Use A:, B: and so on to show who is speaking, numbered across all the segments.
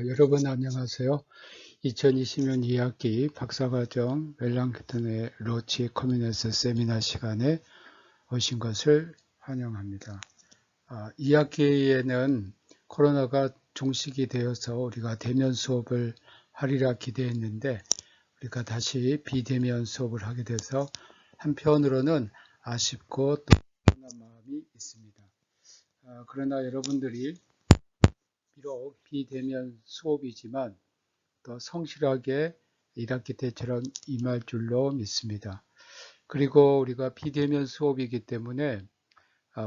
A: 여러분 안녕하세요. 2020년 2학기 박사과정 멜랑크톤의 로치 커뮤니스 세미나 시간에 오신 것을 환영합니다. 2학기에는 코로나가 종식이 되어서 우리가 대면 수업을 하리라 기대했는데 우리가 다시 비대면 수업을 하게 돼서 한편으로는 아쉽고 또 불안한 마음이 있습니다. 그러나 여러분들이 비록 비대면 수업이지만 더 성실하게 1학기 때처럼 임할 줄로 믿습니다. 그리고 우리가 비대면 수업이기 때문에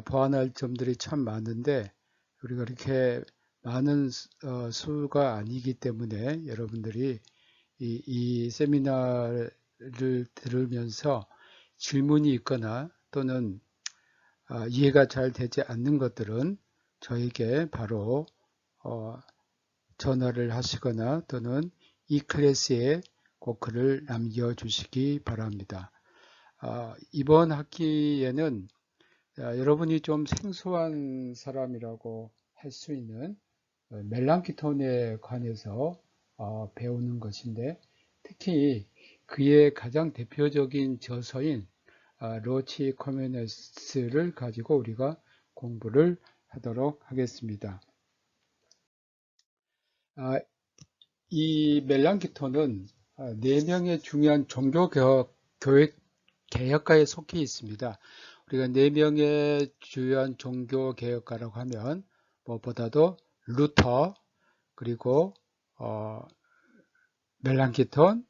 A: 보완할 점들이 참 많은데 우리가 이렇게 많은 수가 아니기 때문에 여러분들이 이 세미나를 들으면서 질문이 있거나 또는 이해가 잘 되지 않는 것들은 저에게 바로 전화를 하시거나 또는 이 클래스에 꼭 글을 남겨주시기 바랍니다. 이번 학기에는 여러분이 좀 생소한 사람이라고 할 수 있는 멜랑키톤에 관해서 배우는 것인데 특히 그의 가장 대표적인 저서인 로치 커뮤니스를 가지고 우리가 공부를 하도록 하겠습니다. 이 멜랑키톤은 4명의 중요한 개혁가에 속해 있습니다. 우리가 4명의 주요한 종교개혁가라고 하면 무엇보다도 루터, 그리고 멜랑키톤,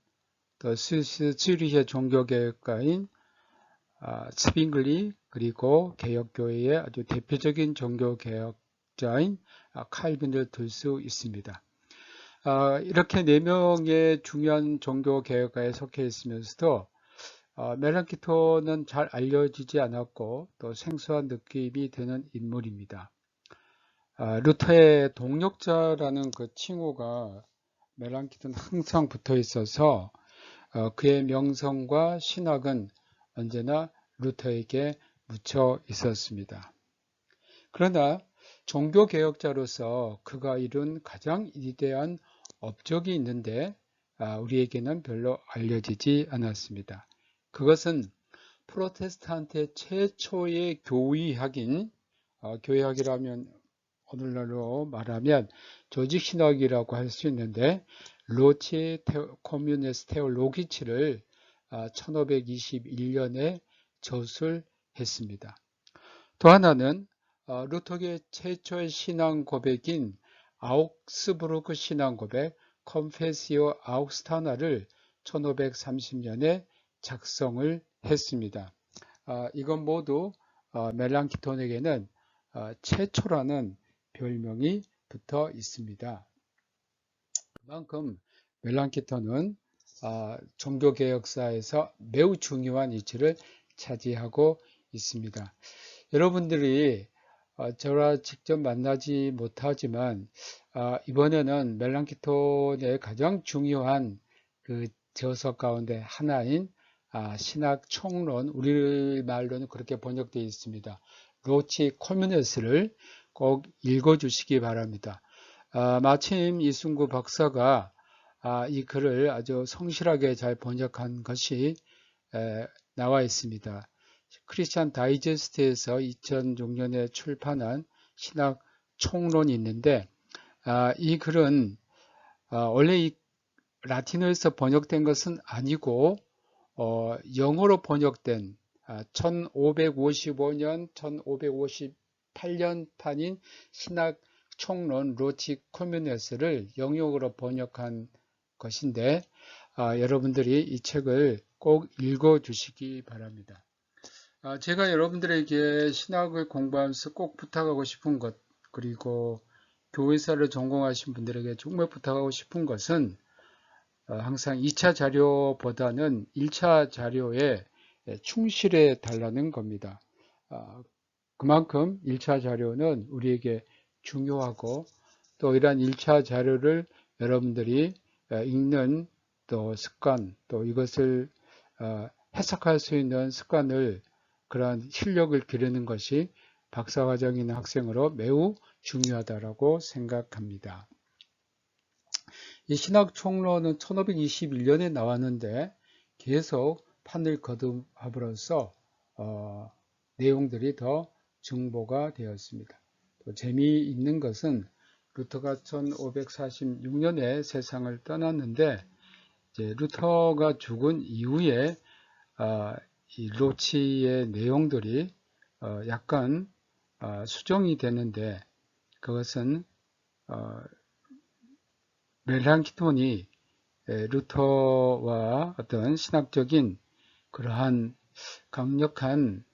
A: 또 스위스 츠리히의 종교개혁가인 스빙글리, 그리고 개혁교회의 아주 대표적인 종교개혁자인 칼빈을 들 수 있습니다. 이렇게 4명의 중요한 종교개혁가에 속해 있으면서도 멜랑키톤은 잘 알려지지 않았고 또 생소한 느낌이 드는 인물입니다. 루터의 동력자라는 그 칭호가 멜랑키톤 항상 붙어 있어서 그의 명성과 신학은 언제나 루터에게 묻혀 있었습니다. 그러나 종교개혁자로서 그가 이룬 가장 위대한 업적이 있는데 우리에게는 별로 알려지지 않았습니다. 그것은 프로테스탄트의 최초의 교의학인, 교의학이라면 오늘날로 말하면 조직신학이라고 할 수 있는데 로치 커뮤니스 테올로기치를 1521년에 저술했습니다. 또 하나는 루터의 최초의 신앙 고백인 아우크스부르크 신앙 고백 컴페시오 아우스타나를 1530년에 작성을 했습니다. 이건 모두 멜랑키톤에게는 최초라는 별명이 붙어 있습니다. 그만큼 멜랑키톤은 종교개혁사에서 매우 중요한 위치를 차지하고 있습니다. 여러분들이 저와 직접 만나지 못하지만 이번에는 멜랑키톤의 가장 중요한 그 저서 가운데 하나인 신학 총론, 우리말로는 그렇게 번역되어 있습니다. 로치 커뮤니스를 꼭 읽어주시기 바랍니다. 마침 이순구 박사가 이 글을 아주 성실하게 잘 번역한 것이 나와 있습니다. 크리스찬 다이제스트에서 2006년에 출판한 신학 총론이 있는데 이 글은 원래 이 라틴어에서 번역된 것은 아니고 영어로 번역된 1555년, 1558년 판인 신학 총론 로치 커뮤니스를 영역으로 번역한 것인데 여러분들이 이 책을 꼭 읽어 주시기 바랍니다. 제가 여러분들에게 신학을 공부하면서 꼭 부탁하고 싶은 것, 그리고 교회사를 전공하신 분들에게 정말 부탁하고 싶은 것은 항상 2차 자료보다는 1차 자료에 충실해 달라는 겁니다. 그만큼 1차 자료는 우리에게 중요하고 또 이러한 1차 자료를 여러분들이 읽는 또 습관, 또 이것을 해석할 수 있는 습관을, 그러한 실력을 기르는 것이 박사과정인 학생으로 매우 중요하다고 생각합니다. 이 신학총론은 1521년에 나왔는데 계속 판을 거듭함으로써 내용들이 더 증보가 되었습니다. 또 재미있는 것은 루터가 1546년에 세상을 떠났는데 이제 루터가 죽은 이후에 이 로치의 내용들이 약간 수정이 되는데 그것은 멜랑키톤이 루터와 어떤 신학적인 그러한 강력한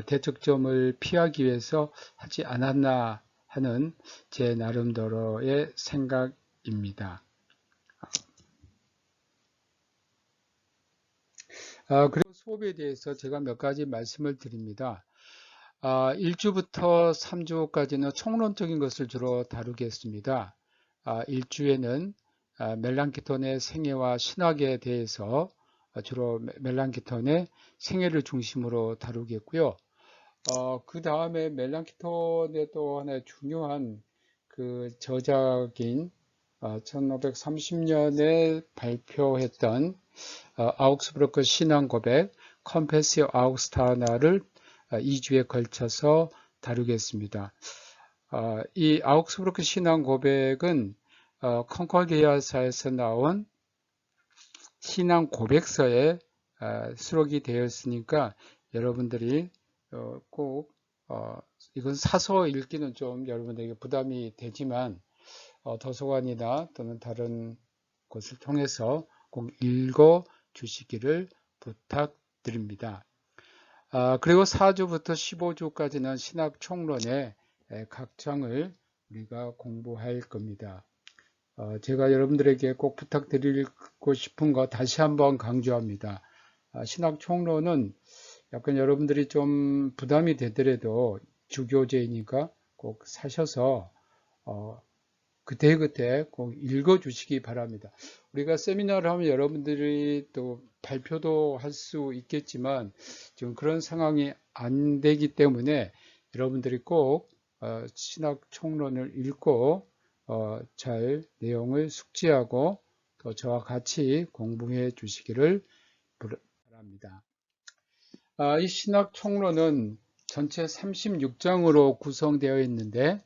A: 대척점을 피하기 위해서 하지 않았나 하는 제 나름대로의 생각입니다. 그리고 수업에 대해서 제가 몇 가지 말씀을 드립니다. 1주부터 3주까지는 총론적인 것을 주로 다루겠습니다. 1주에는 멜랑키톤의 생애와 신학에 대해서 주로 멜랑키톤의 생애를 중심으로 다루겠고요. 그 다음에 멜랑키톤의 또 하나의 중요한 그 저작인 1530년에 발표했던 아우크스부르크 신앙고백 컴패시오 아우구스타나를 2주에 걸쳐서 다루겠습니다. 이 아우크스부르크 신앙고백은 콩콜디아사에서 나온 신앙고백서에 수록이 되어 있으니까 여러분들이 꼭 이건 사서 읽기는 좀 여러분들에게 부담이 되지만 도서관이나 또는 다른 곳을 통해서 꼭 읽어 주시기를 부탁드립니다. 그리고 4주부터 15주까지는 신학 총론의 각 장을 우리가 공부할 겁니다. 제가 여러분들에게 꼭 부탁드리고 싶은 거 다시 한번 강조합니다. 신학 총론은 약간 여러분들이 좀 부담이 되더라도 주교제이니까 꼭 사셔서 그때그때 꼭 읽어주시기 바랍니다. 우리가 세미나를 하면 여러분들이 또 발표도 할 수 있겠지만 지금 그런 상황이 안 되기 때문에 여러분들이 꼭 신학 총론을 읽고 잘 내용을 숙지하고 또 저와 같이 공부해 주시기를 바랍니다. 이 신학 총론은 전체 36장으로 구성되어 있는데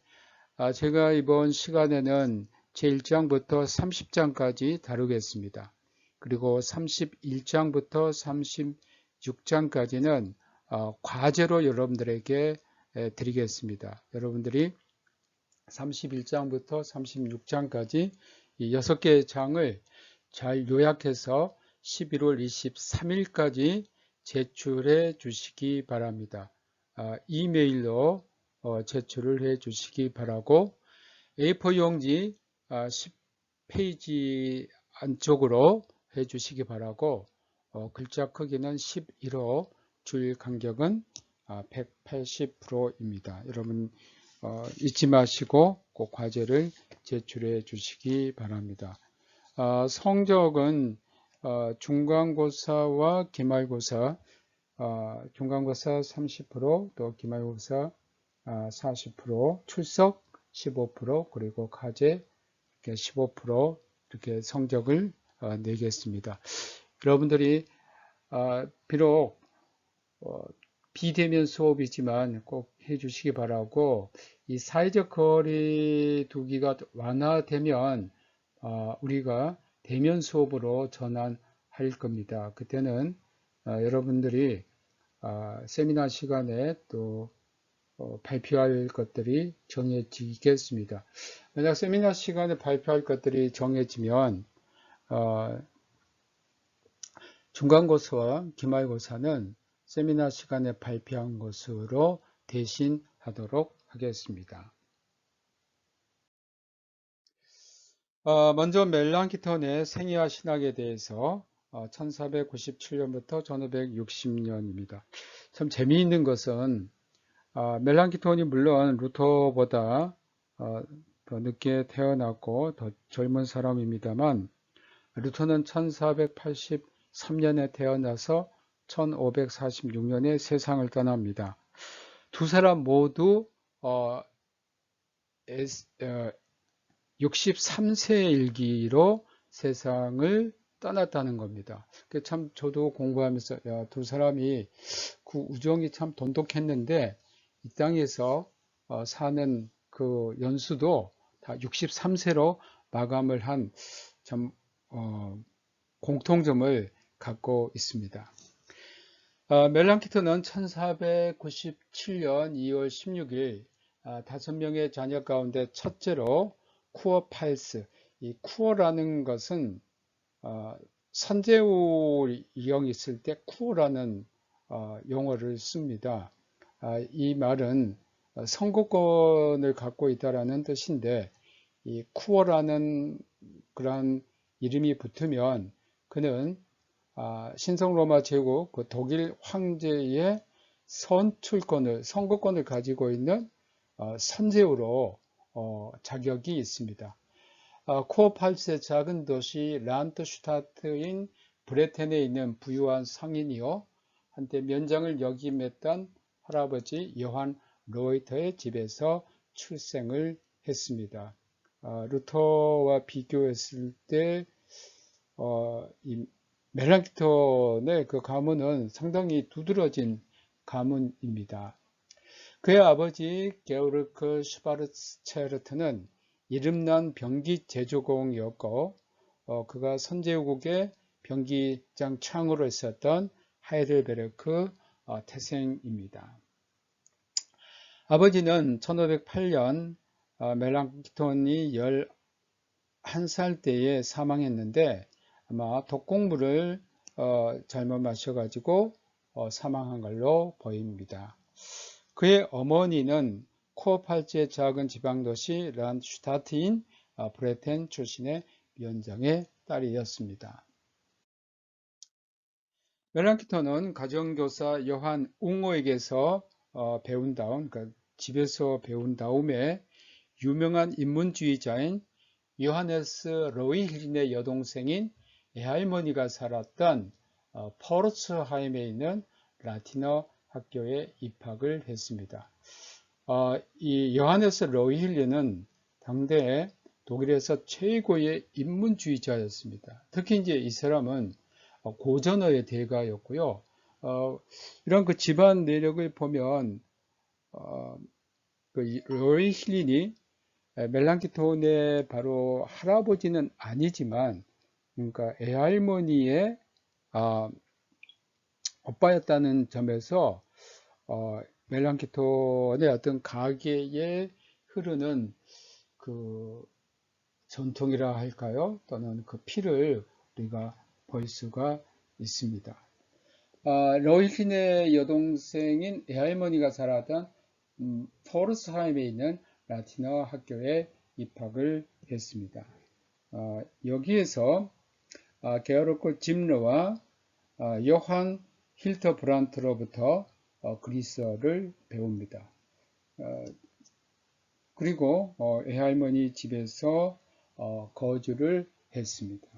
A: 제가 이번 시간에는 제1장부터 30장까지 다루겠습니다. 그리고 31장부터 36장까지는 과제로 여러분들에게 드리겠습니다. 여러분들이 31장부터 36장까지 이 6개의 장을 잘 요약해서 11월 23일까지 제출해 주시기 바랍니다. 이메일로 제출을 해 주시기 바라고 A4 용지 10페이지 안쪽으로 해 주시기 바라고 글자 크기는 11호, 줄 간격은 180%입니다. 여러분 잊지 마시고 꼭 과제를 제출해 주시기 바랍니다. 성적은 중간고사와 기말고사, 중간고사 30%, 또 기말고사 40%, 출석 15%, 그리고 과제 15% 이렇게 성적을 내겠습니다. 여러분들이 비록 비대면 수업이지만 꼭 해주시기 바라고 이 사회적 거리 두기가 완화되면 우리가 대면 수업으로 전환할 겁니다. 그때는 여러분들이 세미나 시간에 또 발표할 것들이 정해지겠습니다. 만약 세미나 시간에 발표할 것들이 정해지면 중간고사와 기말고사는 세미나 시간에 발표한 것으로 대신하도록 하겠습니다. 먼저 멜랑키톤의 생애와 신학에 대해서 1497년부터 1560년입니다. 참 재미있는 것은 멜랑키톤이 물론 루터보다 더 늦게 태어났고 더 젊은 사람입니다만 루터는 1483년에 태어나서 1546년에 세상을 떠납니다. 두 사람 모두 63세 일기로 세상을 떠났다는 겁니다. 참 저도 공부하면서 야, 두 사람이 그 우정이 참 돈독했는데 이 땅에서 사는 그 연수도 다 63세로 마감을 한 참 공통점을 갖고 있습니다. 멜랑키토는 1497년 2월 16일 5명의 자녀 가운데 첫째로 쿠어 팔스, 이 쿠어라는 것은 선제우 이형이 있을 때 쿠어라는 용어를 씁니다. 이 말은 선거권을 갖고 있다라는 뜻인데 이 쿠어라는 그러한 이름이 붙으면 그는 신성 로마 제국 그 독일 황제의 선거권을 가지고 있는 선제우로 자격이 있습니다. 코어팔스의 작은 도시 란트슈타트인 브레텐에 있는 부유한 상인이요 한때 면장을 역임했던 할아버지 요한 로이터의 집에서 출생을 했습니다. 루터와 비교했을 때 이 멜랑키톤의 그 가문은 상당히 두드러진 가문입니다. 그의 아버지 게오르크 슈바르체르트는 이름난 병기 제조공이었고 그가 선제국의 병기장 창으로 있었던 하이델베르크 태생입니다. 아버지는 1508년 멜랑키톤이 11살 때에 사망했는데 아마 독곡물을 잘못 마셔가지고 사망한 걸로 보입니다. 그의 어머니는 코어팔츠의 작은 지방도시 란슈타트인 브레텐 출신의 위원장의 딸이었습니다. 멜랑키톤은 가정교사 요한 웅호에게서 배운 다음, 그러니까 집에서 배운 다음에 유명한 인문주의자인 요하네스 로이힐린의 여동생인 애할머니가 살았던 포르츠하임에 있는 라틴어 학교에 입학을 했습니다. 이 요하네스 로이힐린은 당대 독일에서 최고의 인문주의자였습니다. 특히 이제 이 사람은 고전어의 대가였고요. 이런 그 집안 내력을 보면 그 로이힐린이 멜랑키톤의 바로 할아버지는 아니지만 그러니까 애할머니의 오빠였다는 점에서 멜랑키톤의 어떤 가계에 흐르는 그 전통이라 할까요? 또는 그 피를 우리가 볼 수가 있습니다. 로이힌의 여동생인 애할머니가 살았던 포르스하임에 있는 라틴어 학교에 입학을 했습니다. 여기에서 게오르크 짐르와 요한 힐터브란트로부터 그리스어를 배웁니다. 그리고 애할머니 집에서 거주를 했습니다.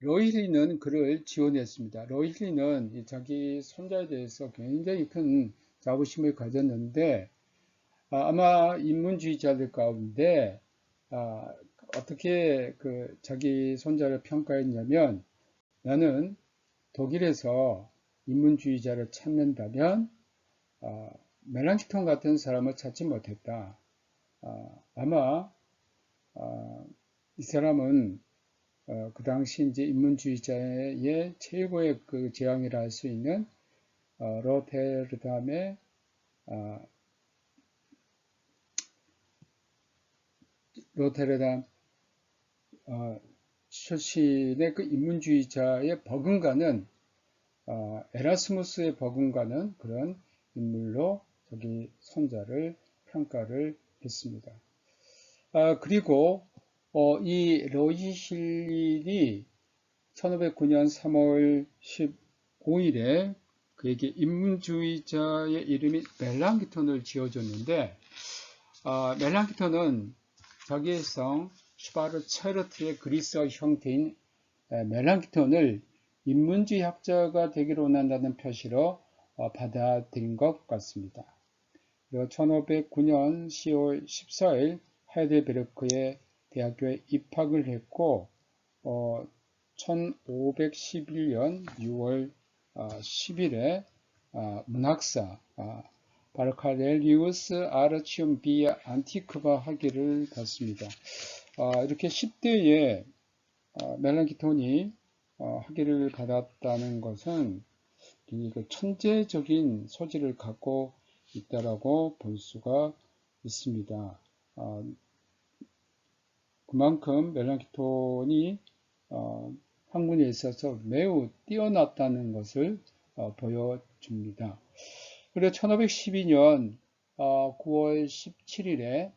A: 로이힐리는 그를 지원했습니다. 로이힐리는 자기 손자에 대해서 굉장히 큰 자부심을 가졌는데 아마 인문주의자들 가운데 어떻게 자기 손자를 평가했냐면 나는 독일에서 인문주의자를 찾는다면 멜랑키톤 같은 사람을 찾지 못했다. 아마 이 사람은 그 당시 이제 인문주의자의 최고의 그 제왕이라 할 수 있는 로테르담의 로테르담 출신의 그 인문주의자의 버금가는 에라스무스의 버금가는 그런 인물로 자기 손자를 평가를 했습니다. 그리고 이 로이힐린이 1509년 3월 15일에 그에게 인문주의자의 이름이 멜랑키톤을 지어줬는데 멜랑키톤은 자기의 성 슈바르체르트의 그리스어 형태인 멜랑키톤을 인문주의 학자가 되기를 원한다는 표시로 받아들인 것 같습니다. 1509년 10월 14일 하이델베르크의 대학교에 입학을 했고 1511년 6월 10일에 문학사 바르카렐리우스 아르치움 비아 안티크바 학위를 받습니다. 이렇게 10대에 멜랑키톤이 학위를 받았다는 것은 천재적인 소질을 갖고 있다라고 볼 수가 있습니다. 그만큼 멜랑키톤이 학문에 있어서 매우 뛰어났다는 것을 보여줍니다. 그리고 1512년 9월 17일에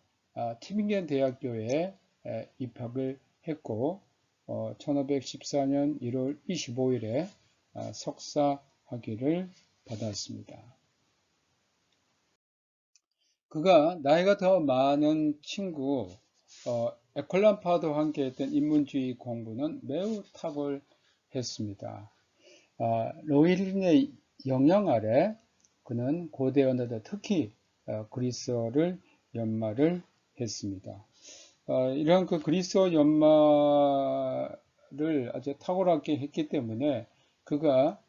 A: 티빙겐 대학교에 입학을 했고 1514년 1월 25일에 석사 학위를 받았습니다. 그가 나이가 더 많은 친구 에콜람파드와 함께 했던 인문주의 공부는 매우 탁월했습니다. 로일린의 영향 아래 그는 고대 언어들 특히 그리스어를 연마를 했습니다. 이러한 그 그리스어 연마를 아주 탁월하게 했기 때문에 그가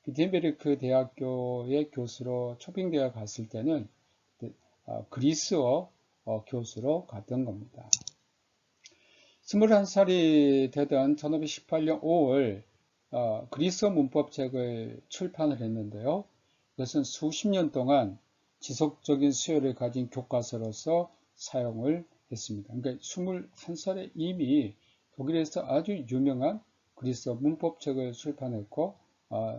A: 비텐베르크 대학교의 교수로 초빙대에 갔을 때는 그리스어 교수로 갔던 겁니다. 21살이 되던 1518년 5월 그리스어 문법책을 출판을 했는데요. 이것은 수십 년 동안 지속적인 수요를 가진 교과서로서 사용을 했습니다. 그러니까 21살에 이미 독일에서 아주 유명한 그리스어 문법책을 출판했고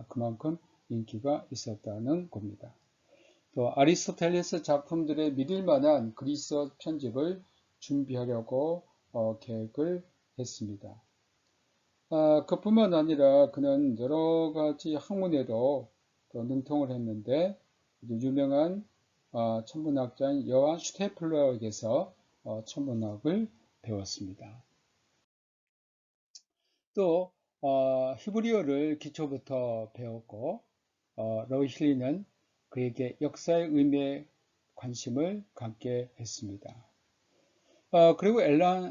A: 그만큼 인기가 있었다는 겁니다. 또 아리스토텔레스 작품들의 믿을만한 그리스어 편집을 준비하려고 계획을 했습니다. 그뿐만 아니라 그는 여러 가지 학문에도 능통을 했는데 유명한 천문학자인 여한 슈테플러에게서 천문학을 배웠습니다. 또 히브리어를 기초부터 배웠고 러힐리는 그에게 역사의 의미에 관심을 갖게 했습니다. 그리고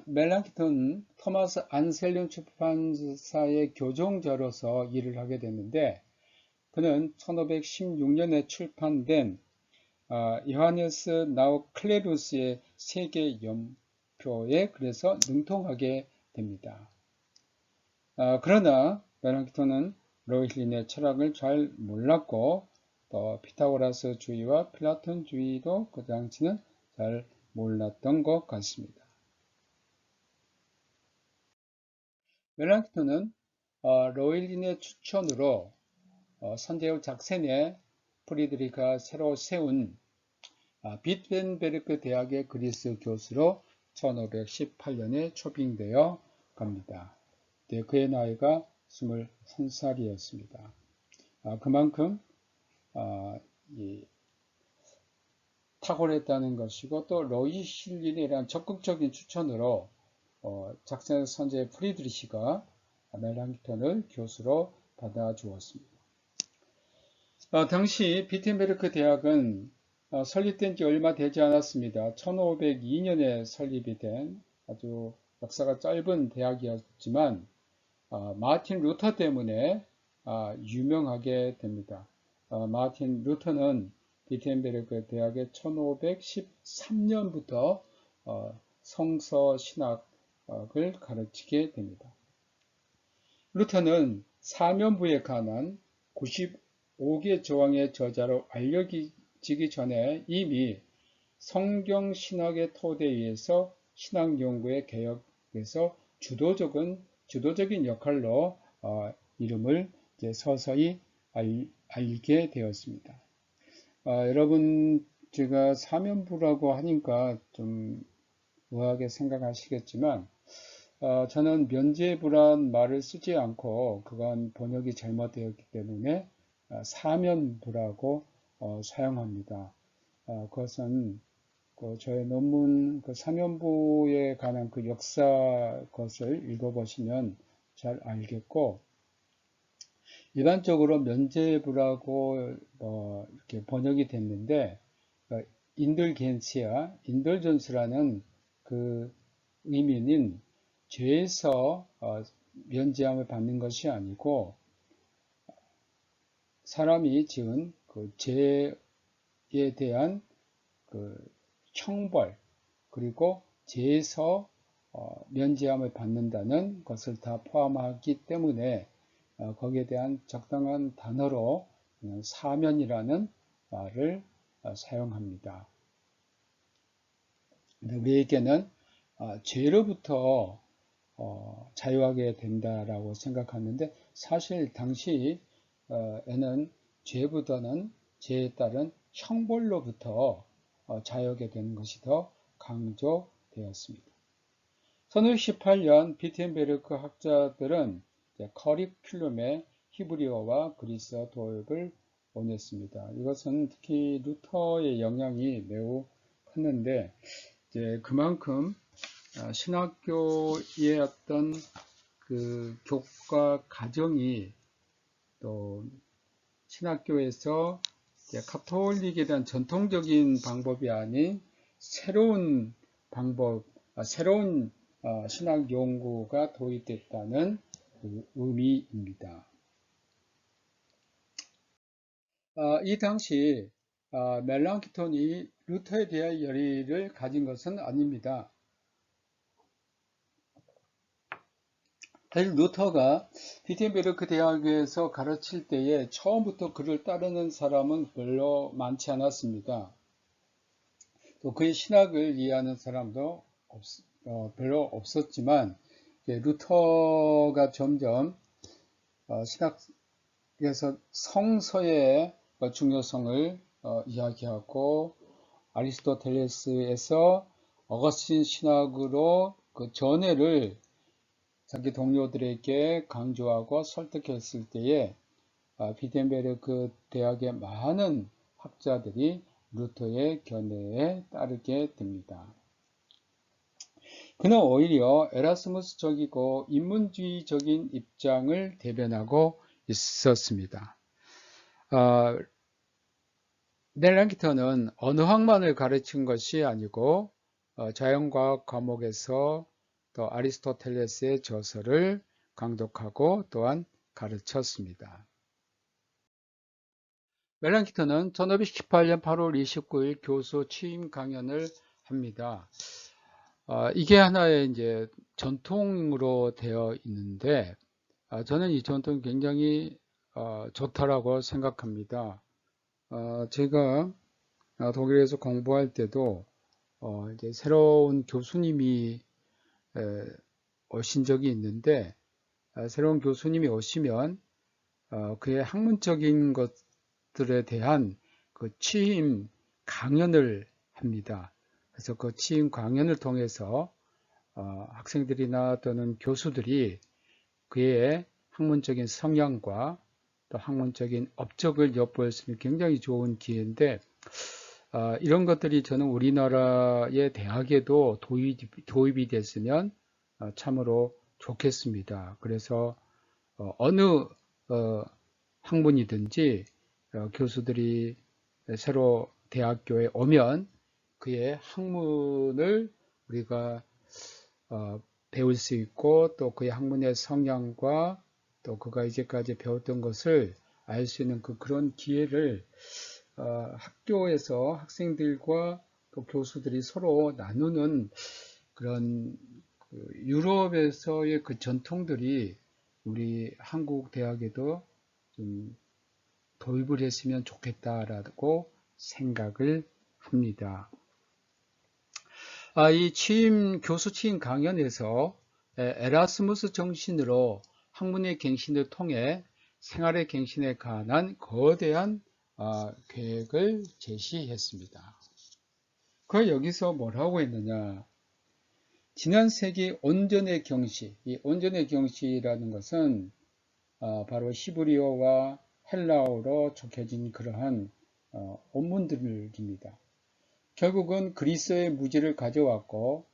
A: 멜랑키톤은 토마스 안셀륨 출판사의 교정자로서 일을 하게 됐는데 그는 1516년에 출판된 요하네스 나우클레루스의 세계 연표에 그래서 능통하게 됩니다. 그러나 멜랑키톤은 로힐린의 철학을 잘 몰랐고 또 피타고라스주의와 플라톤주의도 그 당시는 잘 몰랐던 것 같습니다. 멜랑키톤은 로힐린의 추천으로 선제후 작센의 프리드리가 새로 세운 비텐베르크 대학의 그리스 교수로 1518년에 초빙되어 갑니다. 그의 나이가 21살이었습니다. 그만큼 탁월했다는 것이고 또 로이실린이라는 적극적인 추천으로 작센 선제 프리드리히가 멜랑키톤을 교수로 받아주었습니다. 당시 비텐베르크 대학은 설립된 지 얼마 되지 않았습니다. 1502년에 설립이 된 아주 역사가 짧은 대학이었지만 마틴 루터 때문에 유명하게 됩니다. 마틴 루터는 비텐베르크 대학에 1513년부터 성서신학을 가르치게 됩니다. 루터는 사면부에 관한 95개 조항의 저자로 알려지기 전에 이미 성경신학의 토대 위에서 신학연구의 개혁에서 주도적인 역할로 이름을 이제 서서히 알게 되었습니다. 여러분 제가 사면부라고 하니까 좀 의아하게 생각하시겠지만 저는 면죄부란 말을 쓰지 않고 그건 번역이 잘못되었기 때문에 사면부라고 사용합니다. 그것은 저의 논문 사면부에 관한 그 역사 것을 읽어보시면 잘 알겠고 일반적으로 면죄부라고 이렇게 번역이 됐는데 인들겐시아, 인돌전스라는 그 의미는 죄에서 면제함을 받는 것이 아니고 사람이 지은 그 죄에 대한 그 형벌 그리고 죄에서 면제함을 받는다는 것을 다 포함하기 때문에 거기에 대한 적당한 단어로 사면이라는 말을 사용합니다. 우리에게는 죄로부터 자유하게 된다라고 생각하는데 사실 당시에는 죄보다는 죄에 따른 형벌로부터 자유하게 되는 것이 더 강조되었습니다. 1918년 비텐베르크 학자들은 커리큘럼에 히브리어와 그리스어 도입을 원했습니다. 이것은 특히 루터의 영향이 매우 컸는데 그만큼 신학교의 어떤 그 교과 과정이 또 신학교에서 카톨릭에 대한 전통적인 방법이 아닌 새로운 방법, 새로운 신학 연구가 도입됐다는 그 의미입니다. 이 당시 멜랑키톤이 루터에 대한 열의를 가진 것은 아닙니다. 사실 루터가 비텐베르크 대학에서 가르칠 때에 처음부터 그를 따르는 사람은 별로 많지 않았습니다. 또 그의 신학을 이해하는 사람도 별로 없었지만 루터가 점점 신학에서 성서의 중요성을 이야기하고 아리스토텔레스에서 어거스틴 신학으로 그 전해를 자기 동료들에게 강조하고 설득했을 때에 비텐베르크 대학의 많은 학자들이 루터의 견해에 따르게 됩니다. 그는 오히려 에라스무스적이고 인문주의적인 입장을 대변하고 있었습니다. 멜랑키턴은 언어학만을 가르친 것이 아니고 자연과학 과목에서 또 아리스토텔레스의 저서를 강독하고 또한 가르쳤습니다. 멜랑키턴은 1518년 8월 29일 교수 취임 강연을 합니다. 이게 하나의 이제 전통으로 되어 있는데 저는 이 전통이 굉장히 좋다라고 생각합니다. 제가 독일에서 공부할 때도 이제 새로운 교수님이 오신 적이 있는데 새로운 교수님이 오시면 그의 학문적인 것들에 대한 그 취임 강연을 합니다. 그래서 그 취임 강연을 통해서 학생들이나 또는 교수들이 그의 학문적인 성향과 또 학문적인 업적을 엿볼 수 있는 굉장히 좋은 기회인데 이런 것들이 저는 우리나라의 대학에도 도입이 됐으면 참으로 좋겠습니다. 그래서 어느 학문이든지 교수들이 새로 대학교에 오면 그의 학문을 우리가 배울 수 있고 또 그의 학문의 성향과 또 그가 이제까지 배웠던 것을 알 수 있는 그런 기회를 학교에서 학생들과 또 교수들이 서로 나누는 그런 유럽에서의 그 전통들이 우리 한국 대학에도 좀 도입을 했으면 좋겠다라고 생각을 합니다. 이 교수 취임 강연에서 에라스무스 정신으로 학문의 갱신을 통해 생활의 갱신에 관한 거대한 계획을 제시했습니다. 그 여기서 뭐라고 했느냐? 지난 세기 온전의 경시, 이 온전의 경시라는 것은 바로 히브리어와 헬라어로 적혀진 그러한 원문들입니다. 결국은 그리스의 무지를 가져왔고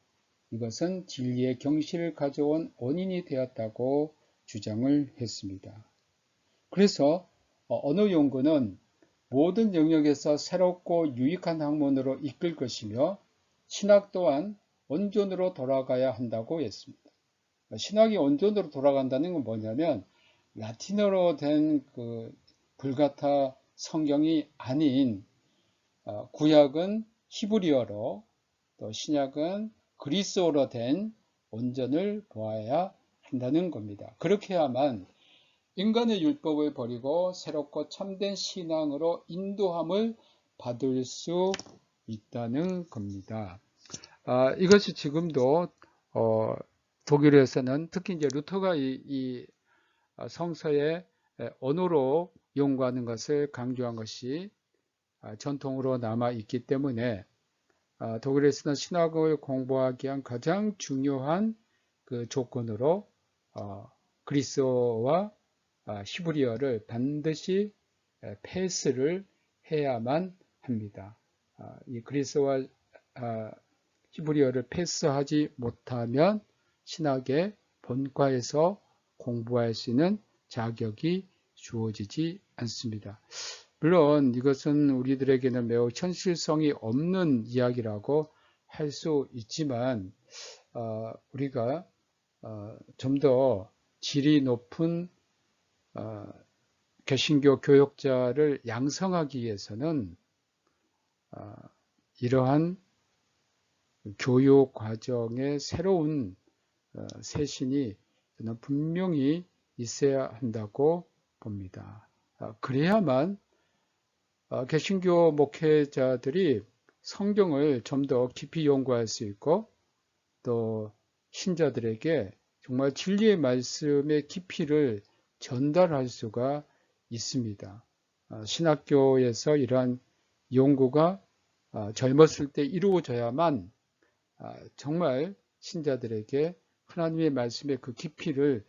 A: 이것은 진리의 경시를 가져온 원인이 되었다고 주장을 했습니다. 그래서 언어 연구는 모든 영역에서 새롭고 유익한 학문으로 이끌 것이며 신학 또한 원존으로 돌아가야 한다고 했습니다. 신학이 원존으로 돌아간다는 건 뭐냐면 라틴어로 된 그 불가타 성경이 아닌 구약은 히브리어로 또 신약은 그리스어로 된 원전을 보아야 한다는 겁니다. 그렇게 해야만 인간의 율법을 버리고 새롭고 참된 신앙으로 인도함을 받을 수 있다는 겁니다. 이것이 지금도 독일에서는 특히 이제 루터가 이 성서의 언어로 연구하는 것을 강조한 것이 전통으로 남아 있기 때문에 독일에서는 신학을 공부하기 위한 가장 중요한 그 조건으로 그리스어와 히브리어를 반드시 패스를 해야만 합니다. 이 그리스어와 히브리어를 패스하지 못하면 신학의 본과에서 공부할 수 있는 자격이 주어지지 않습니다. 물론 이것은 우리들에게는 매우 현실성이 없는 이야기라고 할 수 있지만 우리가 좀 더 질이 높은 개신교 교역자를 양성하기 위해서는 이러한 교육 과정의 새로운 쇄신이 저는 분명히 있어야 한다고 봅니다. 그래야만 개신교 목회자들이 성경을 좀 더 깊이 연구할 수 있고 또 신자들에게 정말 진리의 말씀의 깊이를 전달할 수가 있습니다. 신학교에서 이러한 연구가 젊었을 때 이루어져야만 정말 신자들에게 하나님의 말씀의 그 깊이를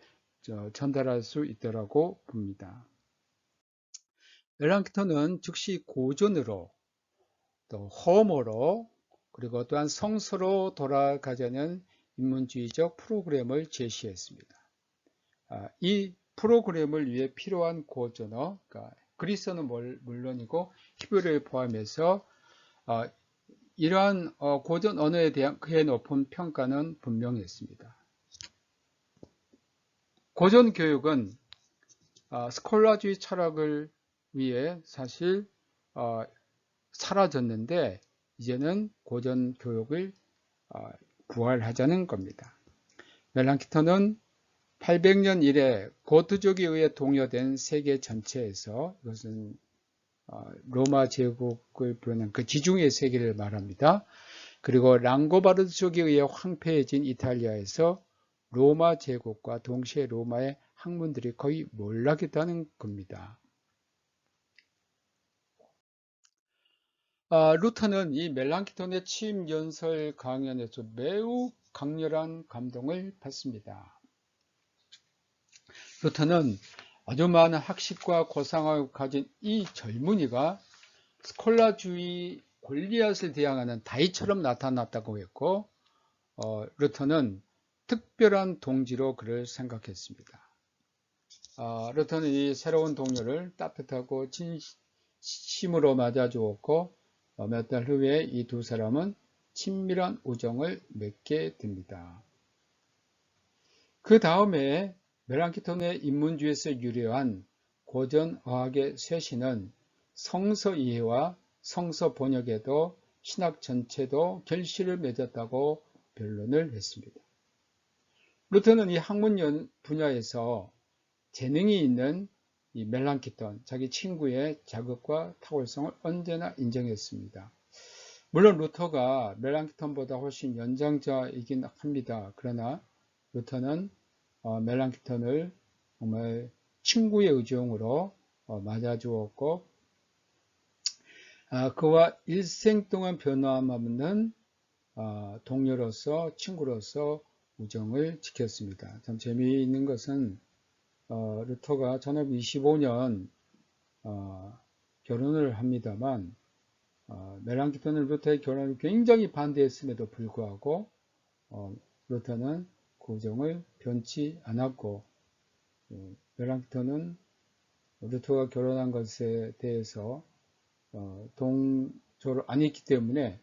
A: 전달할 수 있다고 봅니다. 멜랑키톤은 즉시 고전으로 또 험어로 그리고 또한 성서로 돌아가자는 인문주의적 프로그램을 제시했습니다. 이 프로그램을 위해 필요한 고전어, 그러니까 그리스어는 물론이고 히브리어를 포함해서 이러한 고전 언어에 대한 그의 높은 평가는 분명했습니다. 고전 교육은 스콜라주의 철학을 위해 사실 사라졌는데 이제는 고전 교육을 부활하자는 겁니다. 멜랑키톤은 800년 이래 고트족에 의해 동요된 세계 전체에서 이것은 로마 제국을 부르는 그 지중해 세계를 말합니다. 그리고 랑고바르드족에 의해 황폐해진 이탈리아에서 로마 제국과 동시에 로마의 학문들이 거의 몰락했다는 겁니다. 루터는 이 멜랑키톤의 취임 연설 강연에서 매우 강렬한 감동을 받습니다. 루터는 아주 많은 학식과 고상학을 가진 이 젊은이가 스콜라주의 골리앗을 대항하는 다윗처럼 나타났다고 했고 루터는 특별한 동지로 그를 생각했습니다. 루터는 이 새로운 동료를 따뜻하고 진심으로 맞아주었고 몇 달 후에 이 두 사람은 친밀한 우정을 맺게 됩니다. 그 다음에 멜랑키톤의 인문주의에서 유래한 고전어학의 쇄신은 성서 이해와 성서 번역에도 신학 전체도 결실을 맺었다고 변론을 했습니다. 루터는 이 학문 분야에서 재능이 있는 이 멜랑키톤, 자기 친구의 자극과 탁월성을 언제나 인정했습니다. 물론 루터가 멜랑키톤보다 훨씬 연장자이긴 합니다. 그러나 루터는 멜랑키톤을 정말 친구의 의중으로 맞아주었고 그와 일생 동안 변함없는 동료로서 친구로서 우정을 지켰습니다. 참 재미있는 것은 루터가 1525년 결혼을 합니다만 멜랑키톤은 루터의 결혼을 굉장히 반대했음에도 불구하고 루터는 그 우정을 변치 않았고 멜랑키톤은 루터가 결혼한 것에 대해서 동조를 안 했기 때문에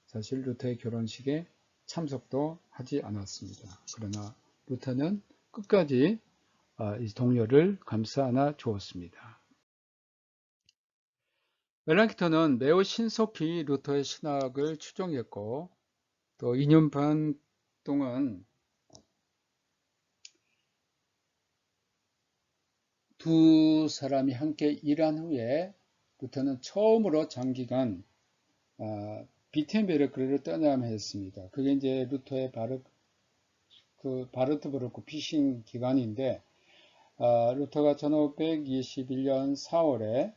A: 사실 루터의 결혼식에 참석도 하지 않았습니다. 그러나 루터는 끝까지 이 동료를 감싸 안아 주었습니다. 멜랑키톤은 매우 신속히 루터의 신학을 추종했고 또 2년 반 동안 두 사람이 함께 일한 후에 루터는 처음으로 장기간 비텐베르크를 떠나야했습니다. 그게 이제 루터의 바르트브르크 피신 기간인데 루터가 1521년 4월에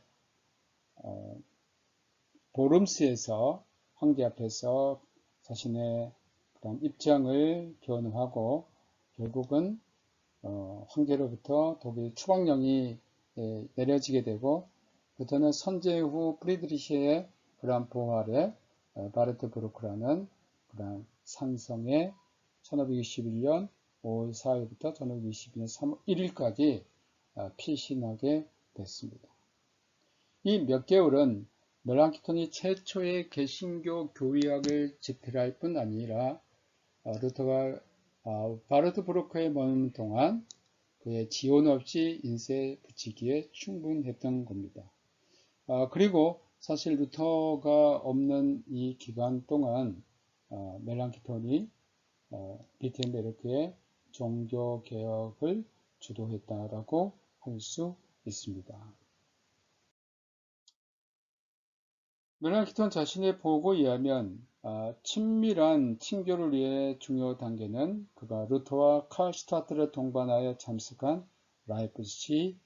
A: 보름스에서 황제 앞에서 자신의 그런 입장을 변호하고 결국은 황제로부터 독일 추방령이 내려지게 되고 루터는 선제 후 프리드리히의 그러한 보호 아래 바르트브루크라는 그러한 산성에 1521년 5월 4일부터 1522년 3월 1일까지 피신하게 됐습니다. 이 몇 개월은 멜랑키톤이 최초의 개신교 교리학을 집필할 뿐 아니라 루터가 바르트브루크에 머무는 동안 그의 지원 없이 인쇄 붙이기에 충분했던 겁니다. 그리고 사실 루터가 없는 이 기간 동안 멜랑키톤이 비텐베르크의 종교개혁을 주도했다라고 할 수 있습니다. 멜랑키톤 자신의 보고에 의하면 친밀한 친교를 위해 중요 단계는 그가 루터와 칼슈타트를 동반하여 참석한 라이프치히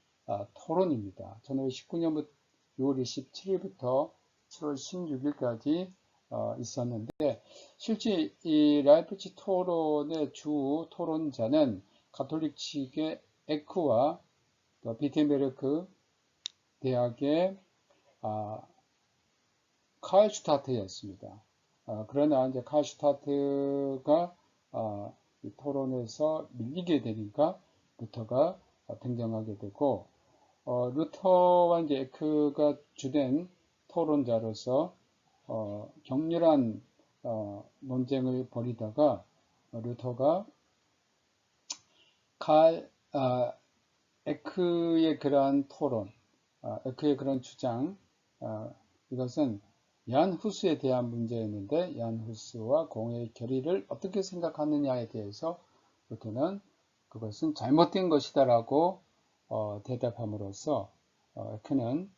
A: 토론입니다. 1519년부터 6월 27일부터 7월 16일까지 있었는데 실제 이 라이프치히 토론의 주 토론자는 가톨릭 측의 에크와 비텐베르크 대학의 칼슈타트였습니다. 그러나 이제 칼슈타트가 이 토론에서 밀리게 되니까 루터가 등장하게 되고 루터와 이제 에크가 주된 토론자로서 격렬한 논쟁을 벌이다가 루터가 에크의 그러한 토론, 에크의 그런 주장, 이것은 얀 후스에 대한 문제였는데 얀 후스와 공의 결의를 어떻게 생각하느냐에 대해서 루터는 그것은 잘못된 것이다라고 대답함으로써 에크는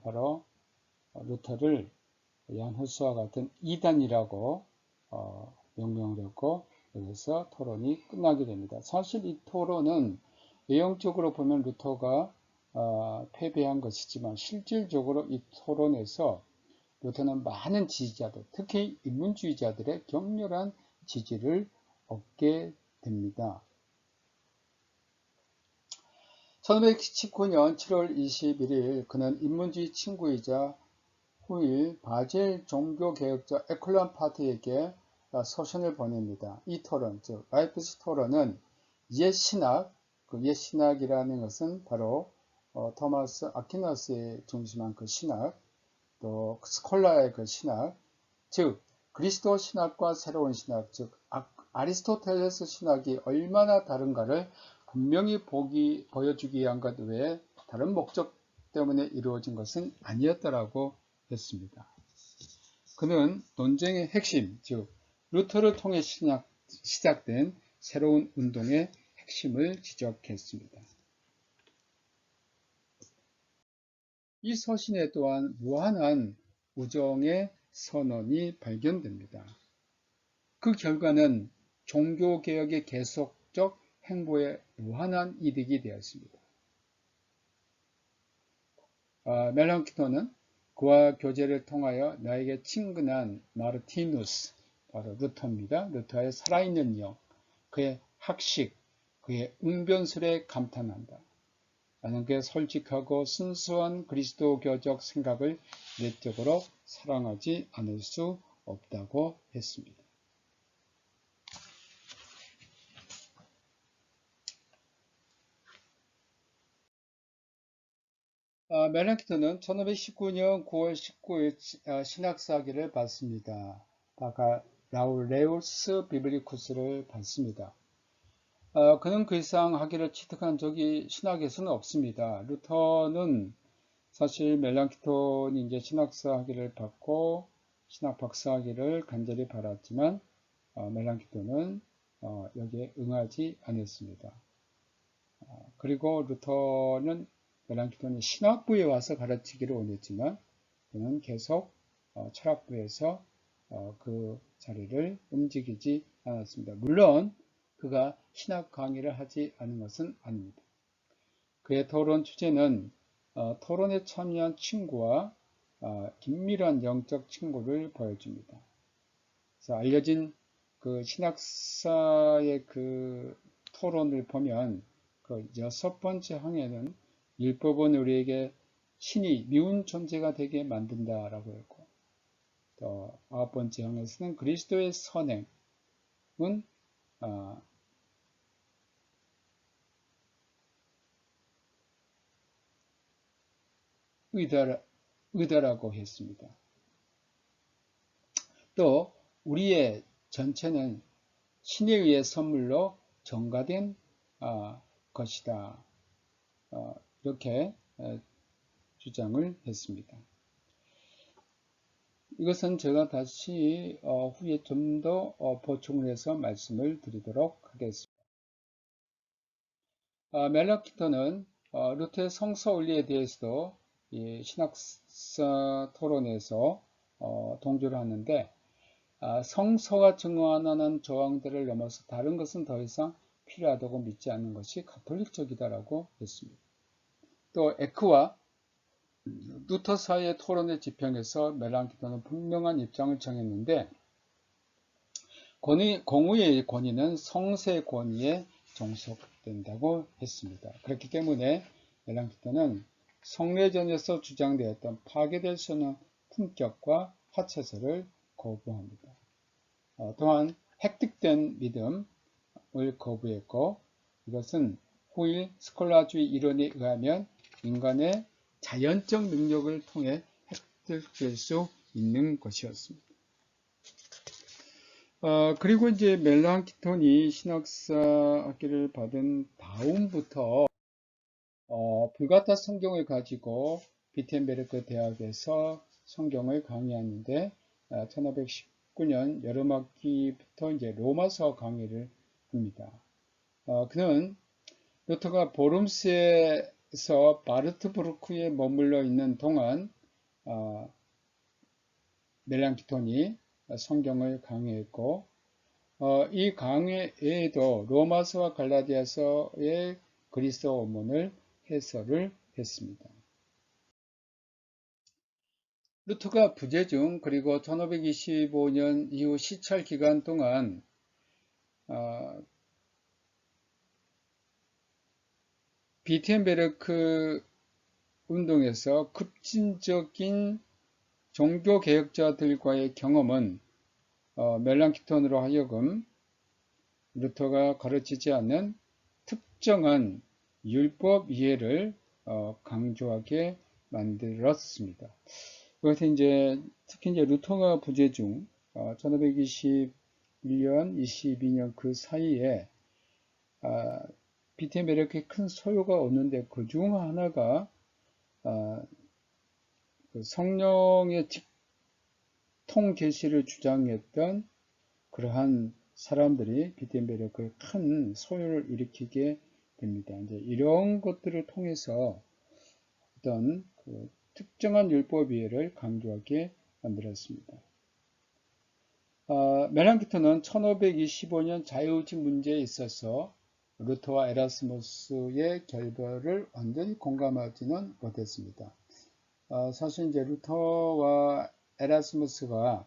A: 바로 루터를 얀 후스와 같은 이단이라고 명명을 했고 그래서 토론이 끝나게 됩니다. 사실 이 토론은 외형적으로 보면 루터가 패배한 것이지만 실질적으로 이 토론에서 루터는 많은 지지자들, 특히 인문주의자들의 격렬한 지지를 얻게 됩니다. 1519년 7월 21일 그는 인문주의 친구이자 후일 바젤 종교개혁자 에클란 파트에게 서신을 보냅니다. 이 토론, 즉 라이프치히 토론은 옛 신학, 그 옛 신학이라는 것은 바로 토마스 아퀴나스의 중심한 그 신학, 또 스콜라의 그 신학, 즉 그리스도 신학과 새로운 신학, 즉 아리스토텔레스 신학이 얼마나 다른가를 분명히 보여주기 위한 것 외에 다른 목적 때문에 이루어진 것은 아니었다라고 했습니다. 그는 논쟁의 핵심, 즉 루터를 통해 시작된 새로운 운동의 핵심을 지적했습니다. 이 서신에 또한 무한한 우정의 선언이 발견됩니다. 그 결과는 종교개혁의 계속적 행보에 무한한 이득이 되었습니다. 멜랑키톤은 그와 교제를 통하여 나에게 친근한 마르티누스, 바로 루터입니다. 루터의 살아있는 영, 그의 학식, 그의 웅변술에 감탄한다. 나는 그의 솔직하고 순수한 그리스도교적 생각을 내적으로 사랑하지 않을 수 없다고 했습니다. 멜랑키토는 1519년 9월 19일 신학사학위를 받습니다. 바카라우레우스 비블리쿠스를 받습니다. 그는 그 이상 학위를 취득한 적이 신학에서는 없습니다. 루터는 사실 멜랑키톤이 이제 신학사 학위를 받고 신학 박사 학위를 간절히 바랐지만 멜랑키톤은 여기에 응하지 않았습니다. 그리고 루터는 멜랑키톤이 신학부에 와서 가르치기를 원했지만 그는 계속 철학부에서 그 자리를 움직이지 않았습니다. 물론 그가 신학 강의를 하지 않은 것은 아닙니다. 그의 토론 주제는 토론에 참여한 친구와 긴밀한 영적 친구를 보여줍니다. 그래서 알려진 그 신학사의 그 토론을 보면 그 6번째 항에는 율법은 우리에게 신이 미운 존재가 되게 만든다라고 했고, 또 9번째 항에서는 그리스도의 선행은 의다라고 했습니다. 또 우리의 전체는 신에 의해 선물로 전가된 것이다. 이렇게 주장을 했습니다. 이것은 제가 다시 후에 좀 더 보충을 해서 말씀을 드리도록 하겠습니다. 멜랑키토는 루터의 성서 원리에 대해서도 이 신학사 토론에서 동조를 하는데 성서가 증언하는 조항들을 넘어서 다른 것은 더 이상 필요하다고 믿지 않는 것이 가톨릭적이다라고 했습니다. 또 에크와 루터 사이의 토론의 지평에서 멜랑키토는 분명한 입장을 정했는데 공의의 권위는 성세의 권위에 종속된다고 했습니다. 그렇기 때문에 멜랑키토는 성례전에서 주장되었던 파괴될 수 없는 품격과 화채설을 거부합니다. 또한 획득된 믿음을 거부했고 이것은 후일 스콜라주의 이론에 의하면 인간의 자연적 능력을 통해 획득될 수 있는 것이었습니다. 그리고 이제 멜랑키톤이 신학사 학위를 받은 다음부터 불가타 성경을 가지고 비텐베르크 대학에서 성경을 강의하는데 1519년 여름학기부터 이제 로마서 강의를 합니다. 그는 루터가 보름스에서 바르트부르크에 머물러 있는 동안 멜랑키톤이 성경을 강의했고 이 강의 외에도 로마서와 갈라디아서의 그리스어 원문을 해설을 했습니다. 루터가 부재중 그리고 1525년 이후 시찰 기간 동안 비텐베르크 운동에서 급진적인 종교개혁자들과의 경험은 멜랑키톤으로 하여금 루터가 가르치지 않는 특정한 율법 이해를 강조하게 만들었습니다. 그것은 이제 특히 이제 루터가 부재 중 1521년, 22년 그 사이에 비텐베르크에 큰 소요가 없는데 그 중 하나가 그 성령의 직통 계시를 주장했던 그러한 사람들이 비텐베르크에 큰 소요를 일으키게 됩니다. 이제 이런 것들을 통해서 어떤 그 특정한 율법 이해를 강조하게 만들었습니다. 멜랑키토는 1525년 자유의식 문제에 있어서 루터와 에라스무스의 결별을 완전히 공감하지는 못했습니다. 사실 이제 루터와 에라스무스가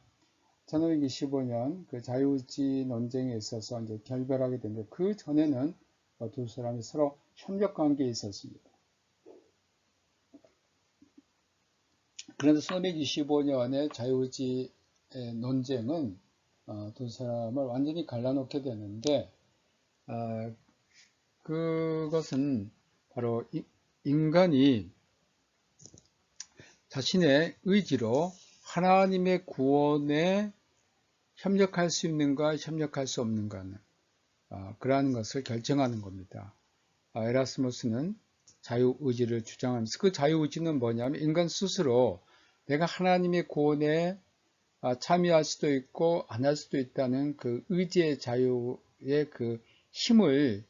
A: 1525년 그 자유의식 논쟁에 있어서 이제 결별하게 되는데 그 전에는 두 사람이 서로 협력 관계에 있었습니다. 그런데 1525년의 자유의식 논쟁은 두 사람을 완전히 갈라놓게 되는데 그것은 바로 인간이 자신의 의지로 하나님의 구원에 협력할 수 있는가 협력할 수 없는가는 그러한 것을 결정하는 겁니다. 에라스무스는 자유의지를 주장하면서 그 자유의지는 뭐냐면 인간 스스로 내가 하나님의 구원에 참여할 수도 있고 안 할 수도 있다는 그 의지의 자유의 그 힘을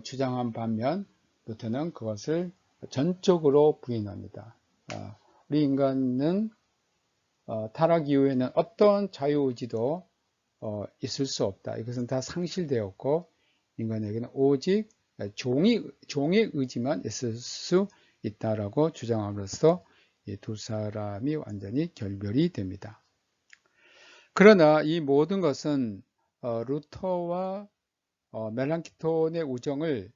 A: 주장한 반면 루터는 그것을 전적으로 부인합니다. 우리 인간은 타락 이후에는 어떤 자유의지도 있을 수 없다. 이것은 다 상실되었고 인간에게는 오직 종의 의지만 있을 수 있다라고 주장함으로써 이 두 사람이 완전히 결별이 됩니다. 그러나 이 모든 것은 루터와 멜랑키톤의 우정을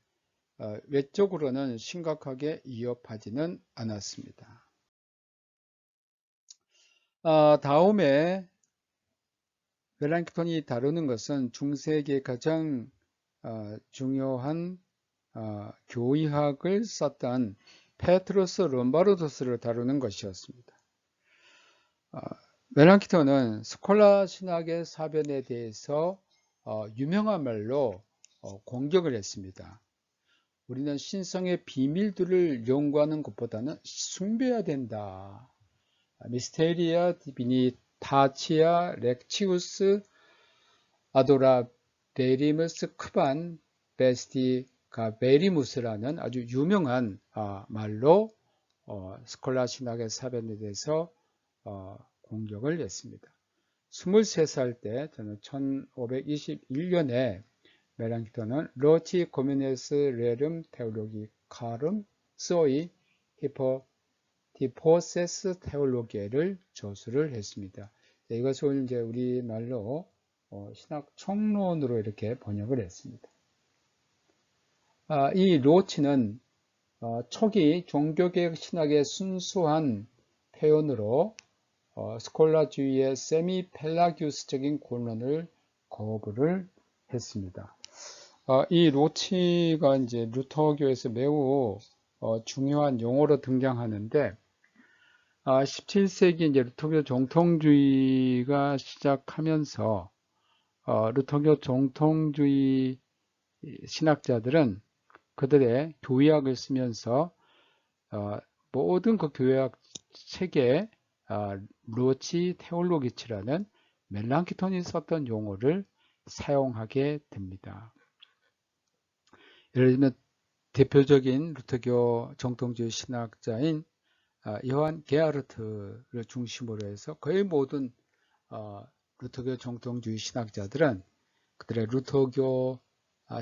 A: 외적으로는 심각하게 위협하지는 않았습니다. 다음에 멜랑키톤이 다루는 것은 중세기의 가장 중요한 교의학을 썼던 페트루스 롬바르도스를 다루는 것이었습니다. 멜랑키톤은 스콜라 신학의 사변에 대해서 유명한 말로 공격을 했습니다. 우리는 신성의 비밀들을 연구하는 것보다는 숭배해야 된다. 미스테리아 디비니타치아 렉치우스 아도라베리무스 크반 베스티가베리무스라는 아주 유명한 말로 스콜라 신학의 사변에 대해서 공격을 했습니다. 23살 때 저는 1521년에 멜랑키톤은 로치 코미네스 레름 테올로기카름 소이 디포세스 테올로기를 저술을 했습니다. 이것을 이제 우리말로 신학 총론으로 이렇게 번역을 했습니다. 이 로치는 초기 종교개혁 신학의 순수한 표현으로 스콜라주의의 세미 펠라기우스적인 권론을 거부를 했습니다. 이 로치가 이제 루터교에서 매우 중요한 용어로 등장하는데 17세기 이제 루터교 정통주의가 시작하면서 루터교 정통주의 신학자들은 그들의 교의학을 쓰면서 모든 그 교의학 책에 로치 테올로기치라는 멜랑키톤이 썼던 용어를 사용하게 됩니다. 예를 들면 대표적인 루터교 정통주의 신학자인 요한 게하르트를 중심으로 해서 거의 모든 루터교 정통주의 신학자들은 그들의 루터교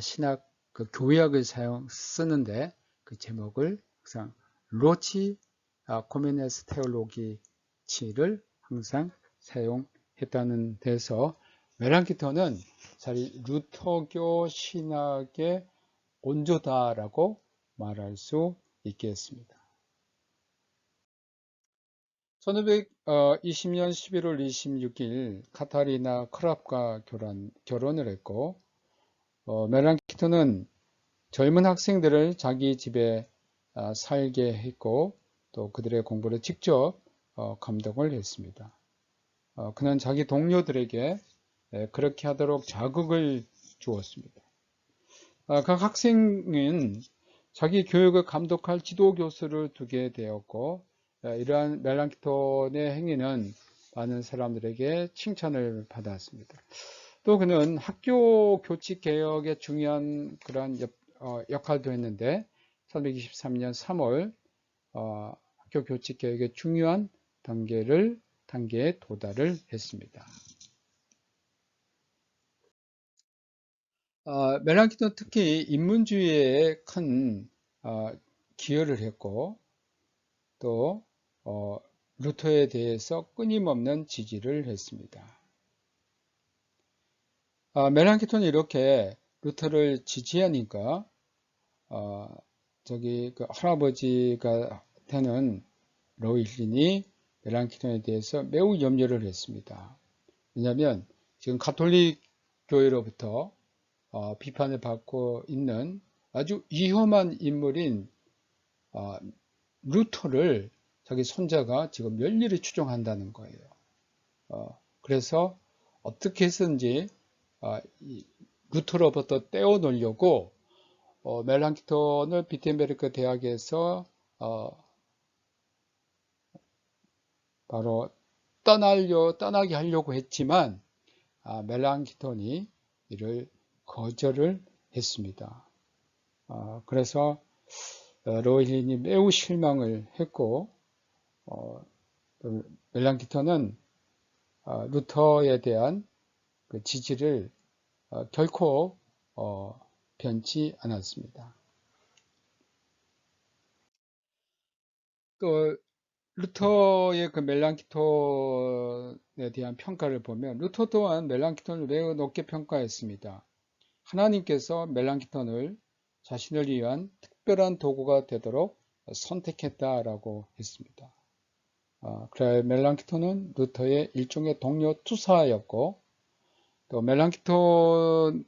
A: 신학 그 교의학을 쓰는데 그 제목을 항상 로치 코미네스 테올로기치를 항상 사용했다는 데서 멜랑키톤은 루터교 신학의 원조다라고 말할 수 있겠습니다. 1520년 11월 26일 카타리나 크랍과 결혼을 했고 멜랑키톤은 젊은 학생들을 자기 집에 살게 했고 또 그들의 공부를 직접 감독을 했습니다. 그는 자기 동료들에게 그렇게 하도록 자극을 주었습니다. 각 학생은 자기 교육을 감독할 지도교수를 두게 되었고 이러한 멜랑키톤의 행위는 많은 사람들에게 칭찬을 받았습니다. 또 그는 학교 교칙 개혁에 중요한 그러한 역할도 했는데 1523년 3월 학교 교칙 개혁의 중요한 단계에 도달을 했습니다. 멜랑키톤 특히 인문주의에 큰 기여를 했고 또 루터에 대해서 끊임없는 지지를 했습니다. 멜랑키톤이 이렇게 루터를 지지하니까 그 할아버지가 되는 로일린이 멜랑키톤에 대해서 매우 염려를 했습니다. 왜냐하면 지금 가톨릭 교회로부터 비판을 받고 있는 아주 위험한 인물인 루터를 자기 손자가 지금 열렬히 추종한다는 거예요. 그래서 어떻게 해서든지 루터로부터 떼어놓으려고 멜랑키톤을 비텐베르크 대학에서 바로 떠나게 하려고 했지만 멜랑키톤이 이를 거절을 했습니다. 그래서 로일린이 매우 실망을 했고 멜랑키톤은 루터에 대한 그 지지를 결코 변치 않았습니다. 그 루터의 그 멜랑키톤에 대한 평가를 보면 루터 또한 멜랑키톤을 매우 높게 평가했습니다. 하나님께서 멜랑키톤을 자신을 위한 특별한 도구가 되도록 선택했다라고 했습니다. 그래 멜랑키톤은 루터의 일종의 동료 투사였고 또 멜랑키톤이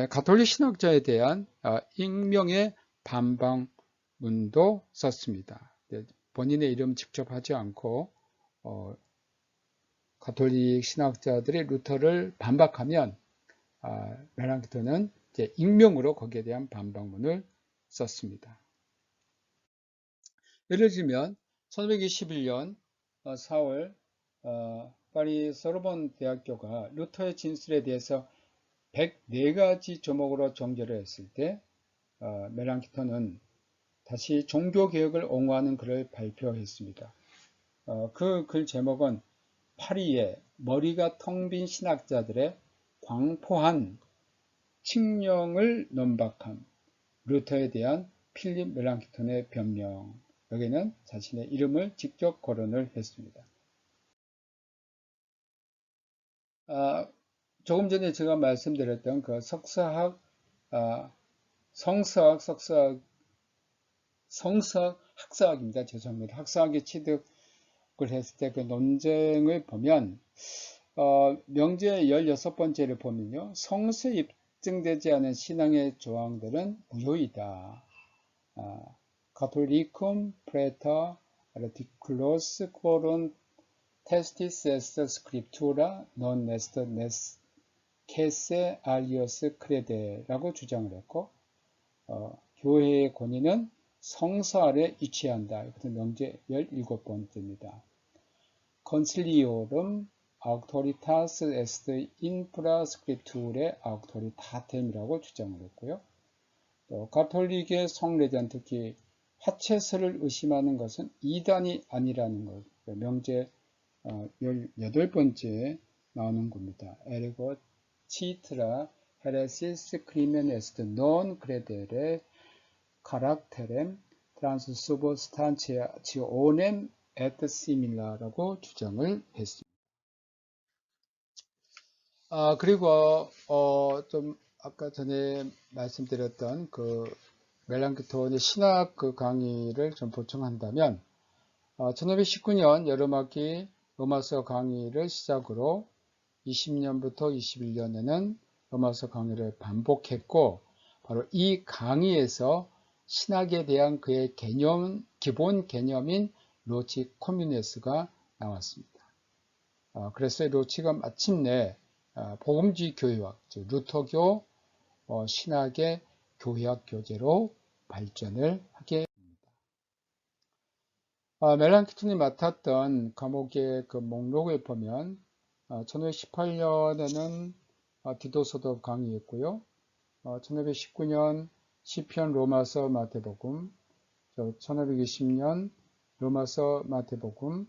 A: 가톨릭 신학자에 대한 익명의 반박문도 썼습니다. 본인의 이름 직접 하지 않고 가톨릭 신학자들이 루터를 반박하면 멜랑키톤은 이제 익명으로 거기에 대한 반박문을 썼습니다. 예를 들면 1521년 4월 파리 소르본 대학교가 루터의 진술에 대해서 104가지 조목으로 정죄를 했을 때 멜랑키톤은 다시 종교개혁을 옹호하는 글을 발표했습니다. 그 글 제목은 파리의 머리가 텅 빈 신학자들의 광포한 칙령을 논박함, 루터에 대한 필립 멜랑키톤의 변명. 여기는 자신의 이름을 직접 거론을 했습니다. 조금 전에 제가 말씀드렸던 그 성서학 학사학입니다. 죄송합니다. 학사학의 취득을 했을 때 그 논쟁을 보면 명제 16번째를 보면요. 성서에 입증되지 않은 신앙의 조항들은 무효이다. 가톨리쿰 프레터 아르티클로스 코론 테스티스 에스터 스크립투라 non est nescese alios crede라고 주장을 했고 교회의 권위는 성서 아래 위치한다. 이것은 명제 17번째입니다. Conciliorum auctoritas est infra scripturae auctoritatem이라고 주장을 했고요. 또 가톨릭의 성례전 특히 화채설을 의심하는 것은 이단이 아니라는 것. 명제 18번째에 나오는 겁니다. Ergo citra heresis crimen est non credere caracterem transubstantiationem et similar라고 주장을 했습니다. 그리고 좀 아까 전에 말씀드렸던 그 멜랑키톤의 신학 그 강의를 좀 보충한다면 1519년 여름학기 로마서 강의를 시작으로 20년부터 21년에는 로마서 강의를 반복했고 바로 이 강의에서 신학에 대한 그의 기본 개념인 로치 코뮤네스가 나왔습니다. 그래서 로치가 마침내 복음주의 교회학, 즉 루터교 신학의 교회학 교재로 발전을 하게 됩니다. 멜랑키톤이 맡았던 과목의 그 목록을 보면 1518년에는 디도서도 강의했고요. 1519년 시편 로마서 마태복음, 1520년 로마서 마태복음,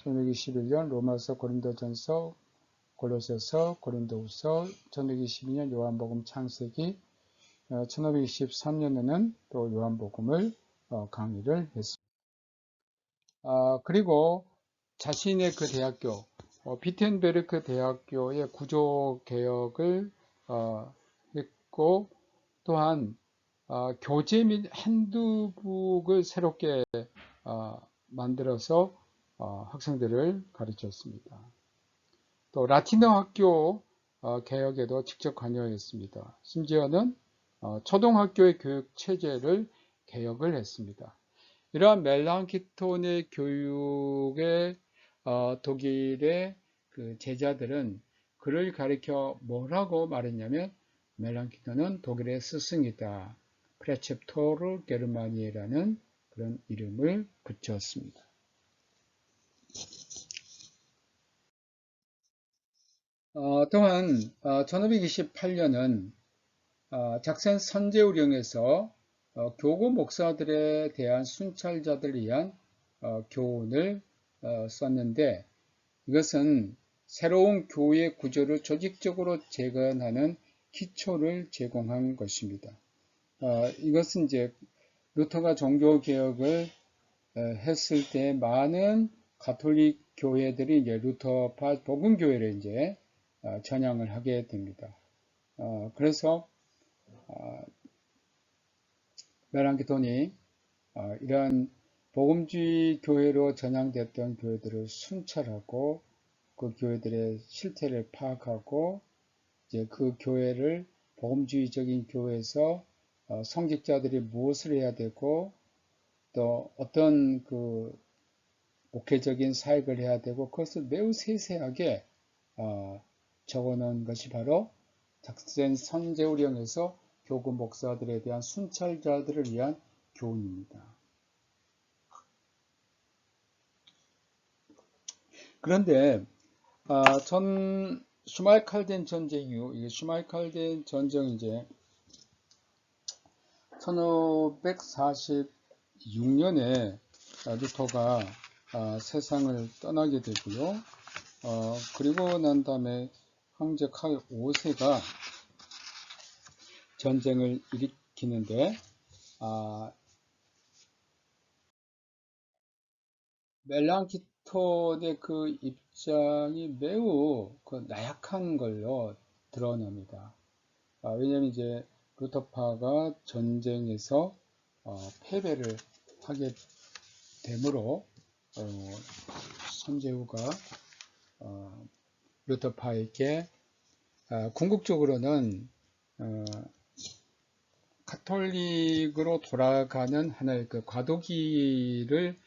A: 1521년 로마서 고린도전서 골로새서 고린도후서, 1522년 요한복음 창세기, 1523년에는 또 요한복음을 강의를 했습니다. 그리고 자신의 그 대학교 비텐베르크 대학교의 구조 개혁을 했고 또한 교재 및 핸드북을 새롭게 만들어서 학생들을 가르쳤습니다. 또 라틴어 학교 개혁에도 직접 관여했습니다. 심지어는 초등학교의 교육 체제를 개혁을 했습니다. 이러한 멜랑키톤의 교육에 독일의 그 제자들은 그를 가리켜 뭐라고 말했냐면 멜랑키톤은 독일의 스승이다. 프레첰토르 게르마니에라는 그런 이름을 붙였습니다. 또한 1528년은 작센 선제우령에서 교구 목사들에 대한 순찰자들을 위한 교훈을 썼는데 이것은 새로운 교회 구조를 조직적으로 재건하는 기초를 제공한 것입니다. 이것은 이제 루터가 종교 개혁을 했을 때 많은 가톨릭 교회들이 이제 루터파 복음 교회를 이제 전향을 하게 됩니다. 그래서 멜랑키톤이 이러한 복음주의 교회로 전향됐던 교회들을 순찰하고 그 교회들의 실태를 파악하고 이제 그 교회를 복음주의적인 교회에서 성직자들이 무엇을 해야 되고 또 어떤 그 목회적인 사역을 해야 되고 그것을 매우 세세하게 적어놓은 것이 바로 작센 선제우령에서 교구 목사들에 대한 순찰자들을 위한 교훈입니다. 그런데 전 슈마이칼덴 전쟁 이후 이게 슈마이칼덴 전쟁이 이제 1546년에 루터가 세상을 떠나게 되고요. 그리고 난 다음에 황제 칼 5세가 전쟁을 일으키는데 멜랑키톤의 그 입장이 매우 나약한 걸로 드러납니다. 왜냐하면 이제 루터파가 전쟁에서 패배를 하게 되므로 선제후가 루터파에게 궁극적으로는 가톨릭으로 돌아가는 하나의 그 과도기를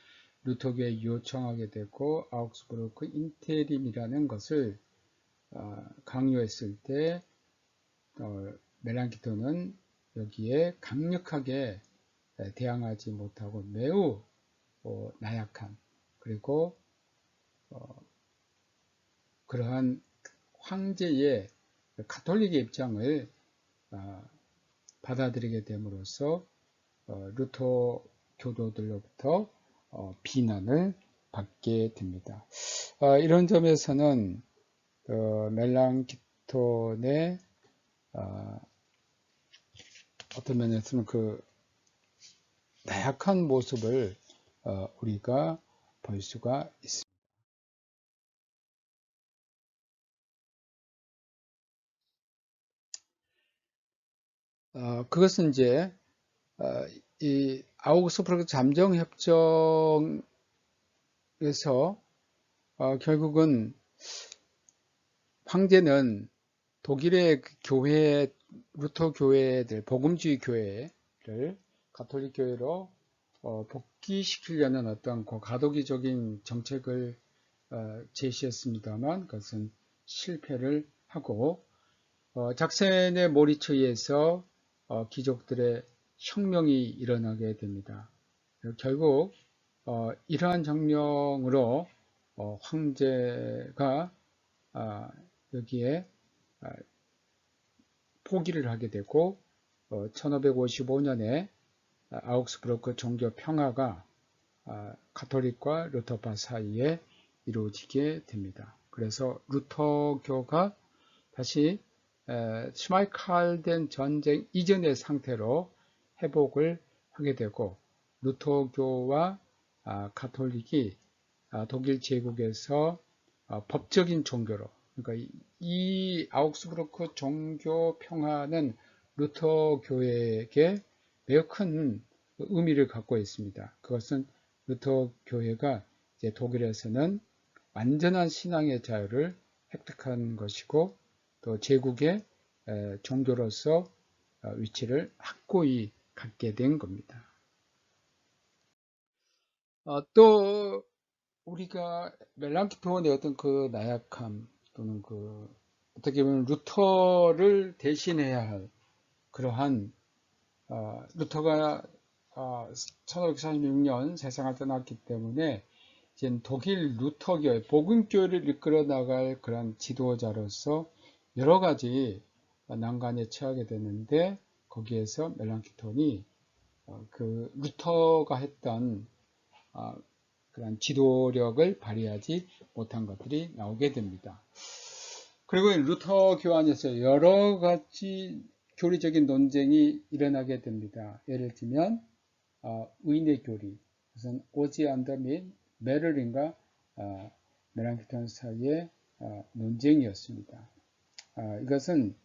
A: 루터교에 요청하게 되고 아우크스부르크 인테림이라는 것을 강요했을 때 멜랑키톤은 여기에 강력하게 대항하지 못하고 매우 나약한 그리고 그러한 황제의 가톨릭의 입장을 받아들이게 됨으로써 루터 교도들로부터 비난을 받게 됩니다. 이런 점에서는 멜랑키톤의 어떤 면에서는 그 나약한 모습을 우리가 볼 수가 있습니다. 그것은 이제 이 아우그스부르크 잠정협정에서 결국은 황제는 독일의 교회, 루터 교회들, 복음주의 교회를 가톨릭 교회로 복귀시키려는 어떤 가도기적인 정책을 제시했습니다만 그것은 실패를 하고 작센의 모리츠에서 귀족들의 혁명이 일어나게 됩니다. 결국 이러한 혁명으로 황제가 여기에 포기를 하게 되고 1555년에 아우크스부르크 종교 평화가 가톨릭과 루터파 사이에 이루어지게 됩니다. 그래서 루터교가 다시 슈마이칼덴 전쟁 이전의 상태로 회복을 하게 되고 루터교와 가톨릭이 독일 제국에서 법적인 종교로 그러니까 이 아우크스부르크 종교 평화는 루터 교회에게 매우 큰 의미를 갖고 있습니다. 그것은 루터 교회가 이제 독일에서는 완전한 신앙의 자유를 획득한 것이고 또 제국의 종교로서 위치를 확고히 갖게 된 겁니다. 또 우리가 멜랑키톤의 어떤 그 나약함 또는 그 어떻게 보면 루터를 대신해야 할 그러한 루터가 1546년 세상을 떠났기 때문에 이제 독일 루터교회 복음교회를 이끌어 나갈 그런 지도자로서 여러 가지 난관에 처하게 되는데 거기에서 멜랑키톤이 그 루터가 했던 그런 지도력을 발휘하지 못한 것들이 나오게 됩니다. 그리고 루터 교환에서 여러 가지 교리적인 논쟁이 일어나게 됩니다. 예를 들면 의인의 교리, 우선 오지안더 및 메를린과 멜랑키톤 사이의 논쟁이었습니다. 이것은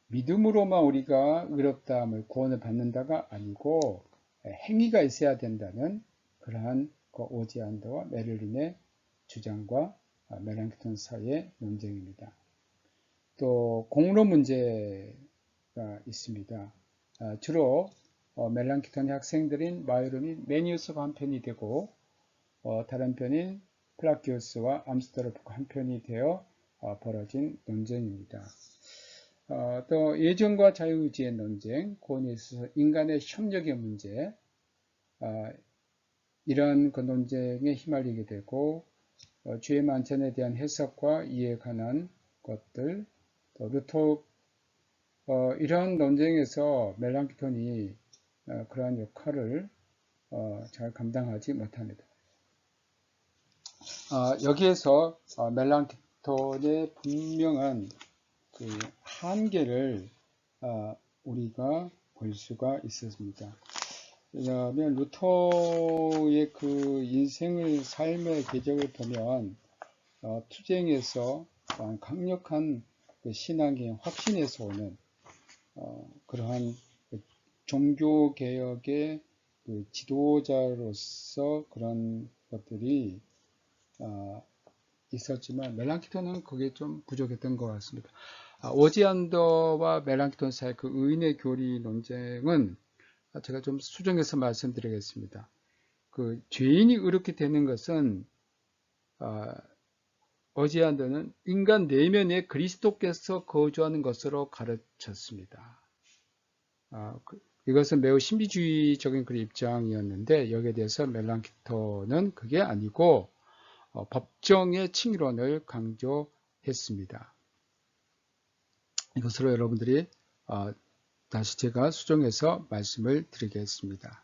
A: 믿음으로만 우리가 의롭다함을 구원을 받는다가 아니고 행위가 있어야 된다는 그러한 오지안더와 메를린의 주장과 멜랑키톤 사이의 논쟁입니다. 또 공로 문제가 있습니다. 주로 멜랑키톤의 학생들인 마이르 및 메니우스가 한 편이 되고 다른 편인 플라키우스와 암스터르프가 한 편이 되어 벌어진 논쟁입니다. 또 예정과 자유의지의 논쟁, 구원에 있어서 인간의 협력의 문제, 이런 그 논쟁에 휘말리게 되고 죄의 만찬에 대한 해석과 이해에 관한 것들, 또 루터 이러한 논쟁에서 멜랑키톤이 그러한 역할을 잘 감당하지 못합니다. 여기에서 멜랑키톤의 분명한 그 한계를 우리가 볼 수가 있었습니다. 왜냐하면 루터의 그 인생을 삶의 궤적을 보면 투쟁에서 강력한 그 신앙의 확신에서 오는 그러한 종교 개혁의 그 지도자로서 그런 것들이 있었지만 멜랑키톤은 그게 좀 부족했던 것 같습니다. 오지안더와 멜랑키톤 사이 그 의인의 교리 논쟁은 제가 좀 수정해서 말씀드리겠습니다. 그 죄인이 의롭게 되는 것은 오지안더는 인간 내면에 그리스도께서 거주하는 것으로 가르쳤습니다. 이것은 매우 신비주의적인 그런 입장이었는데 여기에 대해서 멜랑키톤은 그게 아니고 법정의 칭의론을 강조했습니다. 이것으로 여러분들이 다시 제가 수정해서 말씀을 드리겠습니다.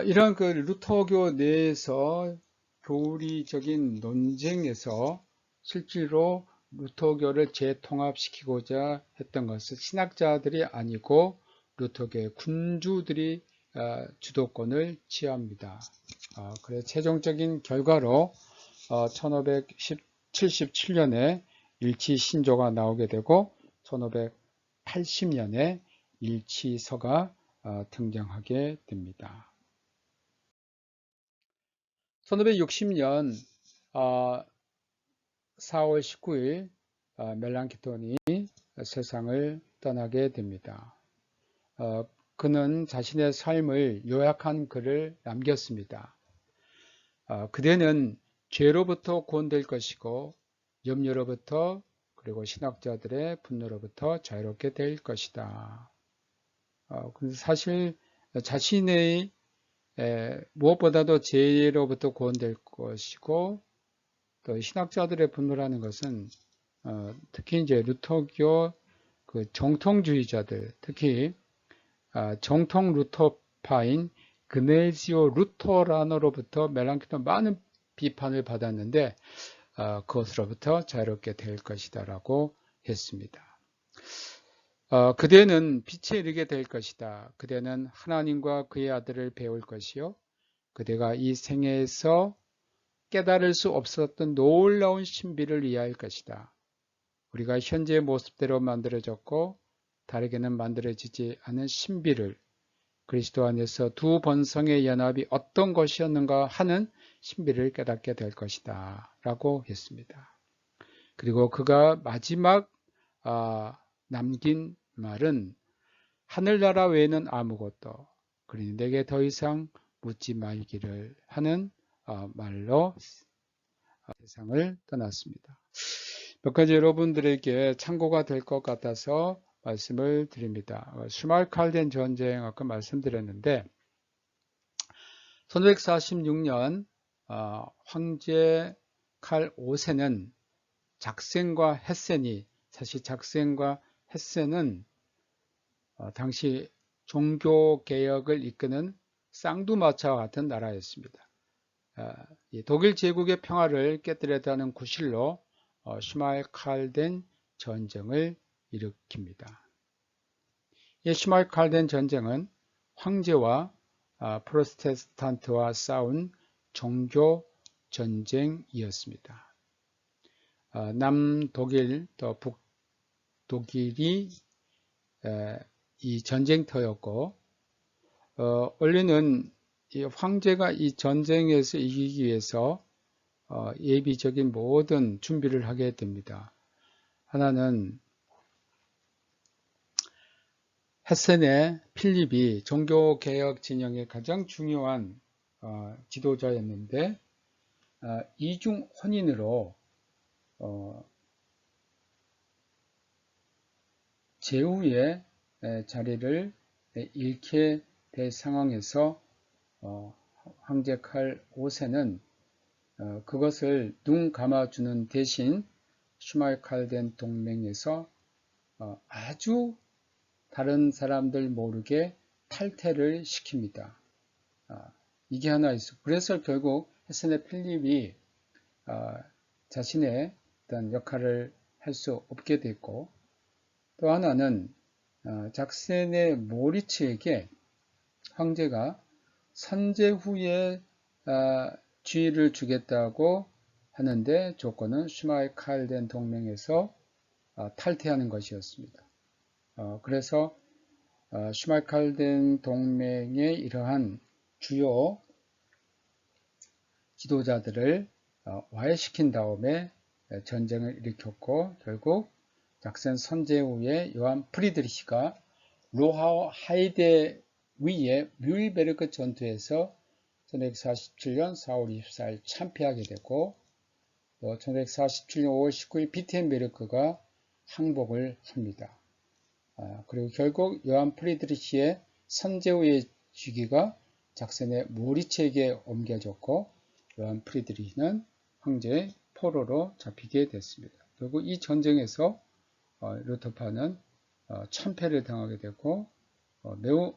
A: 이러한 그 루터교 내에서 교리적인 논쟁에서 실제로 루터교를 재통합시키고자 했던 것은 신학자들이 아니고 루터교의 군주들이 주도권을 취합니다. 그래서 최종적인 결과로 1577년에 일치신조가 나오게 되고 1580년에 일치서가 등장하게 됩니다. 1560년 4월 19일 멜랑키톤이 세상을 떠나게 됩니다. 그는 자신의 삶을 요약한 글을 남겼습니다. 그대는 죄로부터 구원될 것이고 염려로부터 그리고 신학자들의 분노로부터 자유롭게 될 것이다. 근데 사실 자신의 무엇보다도 죄로부터 구원될 것이고 또 신학자들의 분노라는 것은 특히 이제 루터교 그 정통주의자들, 특히 정통 루터파인 그네지오 루터라노로부터 멜랑키톤 많은 비판을 받았는데 그것으로부터 자유롭게 될 것이다 라고 했습니다. 그대는 빛에 이르게 될 것이다. 그대는 하나님과 그의 아들을 배울 것이요. 그대가 이 생애에서 깨달을 수 없었던 놀라운 신비를 이해할 것이다. 우리가 현재의 모습대로 만들어졌고 다르게는 만들어지지 않은 신비를 그리스도 안에서 두 본성의 연합이 어떤 것이었는가 하는 신비를 깨닫게 될 것이다 라고 했습니다. 그리고 그가 마지막 남긴 말은 하늘나라 외에는 아무것도 그러니 내게 더 이상 묻지 말기를 하는 말로 세상을 떠났습니다. 몇 가지 여러분들에게 참고가 될 것 같아서 말씀을 드립니다. 슈말칼덴 전쟁 아까 말씀드렸는데 1546년 황제 칼 5세는 작센과 헤센이 사실 작센과 헤센은 당시 종교개혁을 이끄는 쌍두마차와 같은 나라였습니다. 독일 제국의 평화를 깨뜨렸다는 구실로 슈말칼덴 전쟁을 일으킵니다. 이 슈말칼덴 전쟁은 황제와 프로테스탄트와 싸운 종교 전쟁이었습니다. 남독일 또 북독일이 이 전쟁터였고 원래는 이 황제가 이 전쟁에서 이기기 위해서 예비적인 모든 준비를 하게 됩니다. 하나는 헤센의 필립이 종교개혁 진영의 가장 중요한 지도자였는데 이중 혼인으로 제후의 자리를 잃게 될 상황에서 황제 칼 5세는 그것을 눈 감아주는 대신 슈말칼덴 동맹에서 아주 다른 사람들 모르게 탈퇴를 시킵니다. 이게 하나 있어. 그래서 결국 헤센의 필립이 자신의 어떤 역할을 할 수 없게 됐고, 또 하나는 작센의 모리츠에게 황제가 선제 후에 지위를 주겠다고 하는데 조건은 슈말칼덴 동맹에서 탈퇴하는 것이었습니다. 그래서 슈말칼덴 동맹의 이러한 주요 지도자들을 와해시킨 다음에 전쟁을 일으켰고 결국 작센 선제 후에 요한 프리드리히가 로하우 하이데 위의 뮬베르크 전투에서 1947년 4월 24일 참패하게 되고 또 1947년 5월 19일 비텐베르크가 항복을 합니다. 그리고 결국 요한 프리드리히의 선제 후의 주기가 작센의 모리츠에게 옮겨졌고 요한 프리드리히는 황제의 포로로 잡히게 됐습니다. 결국 이 전쟁에서 루터파는 참패를 당하게 되고 매우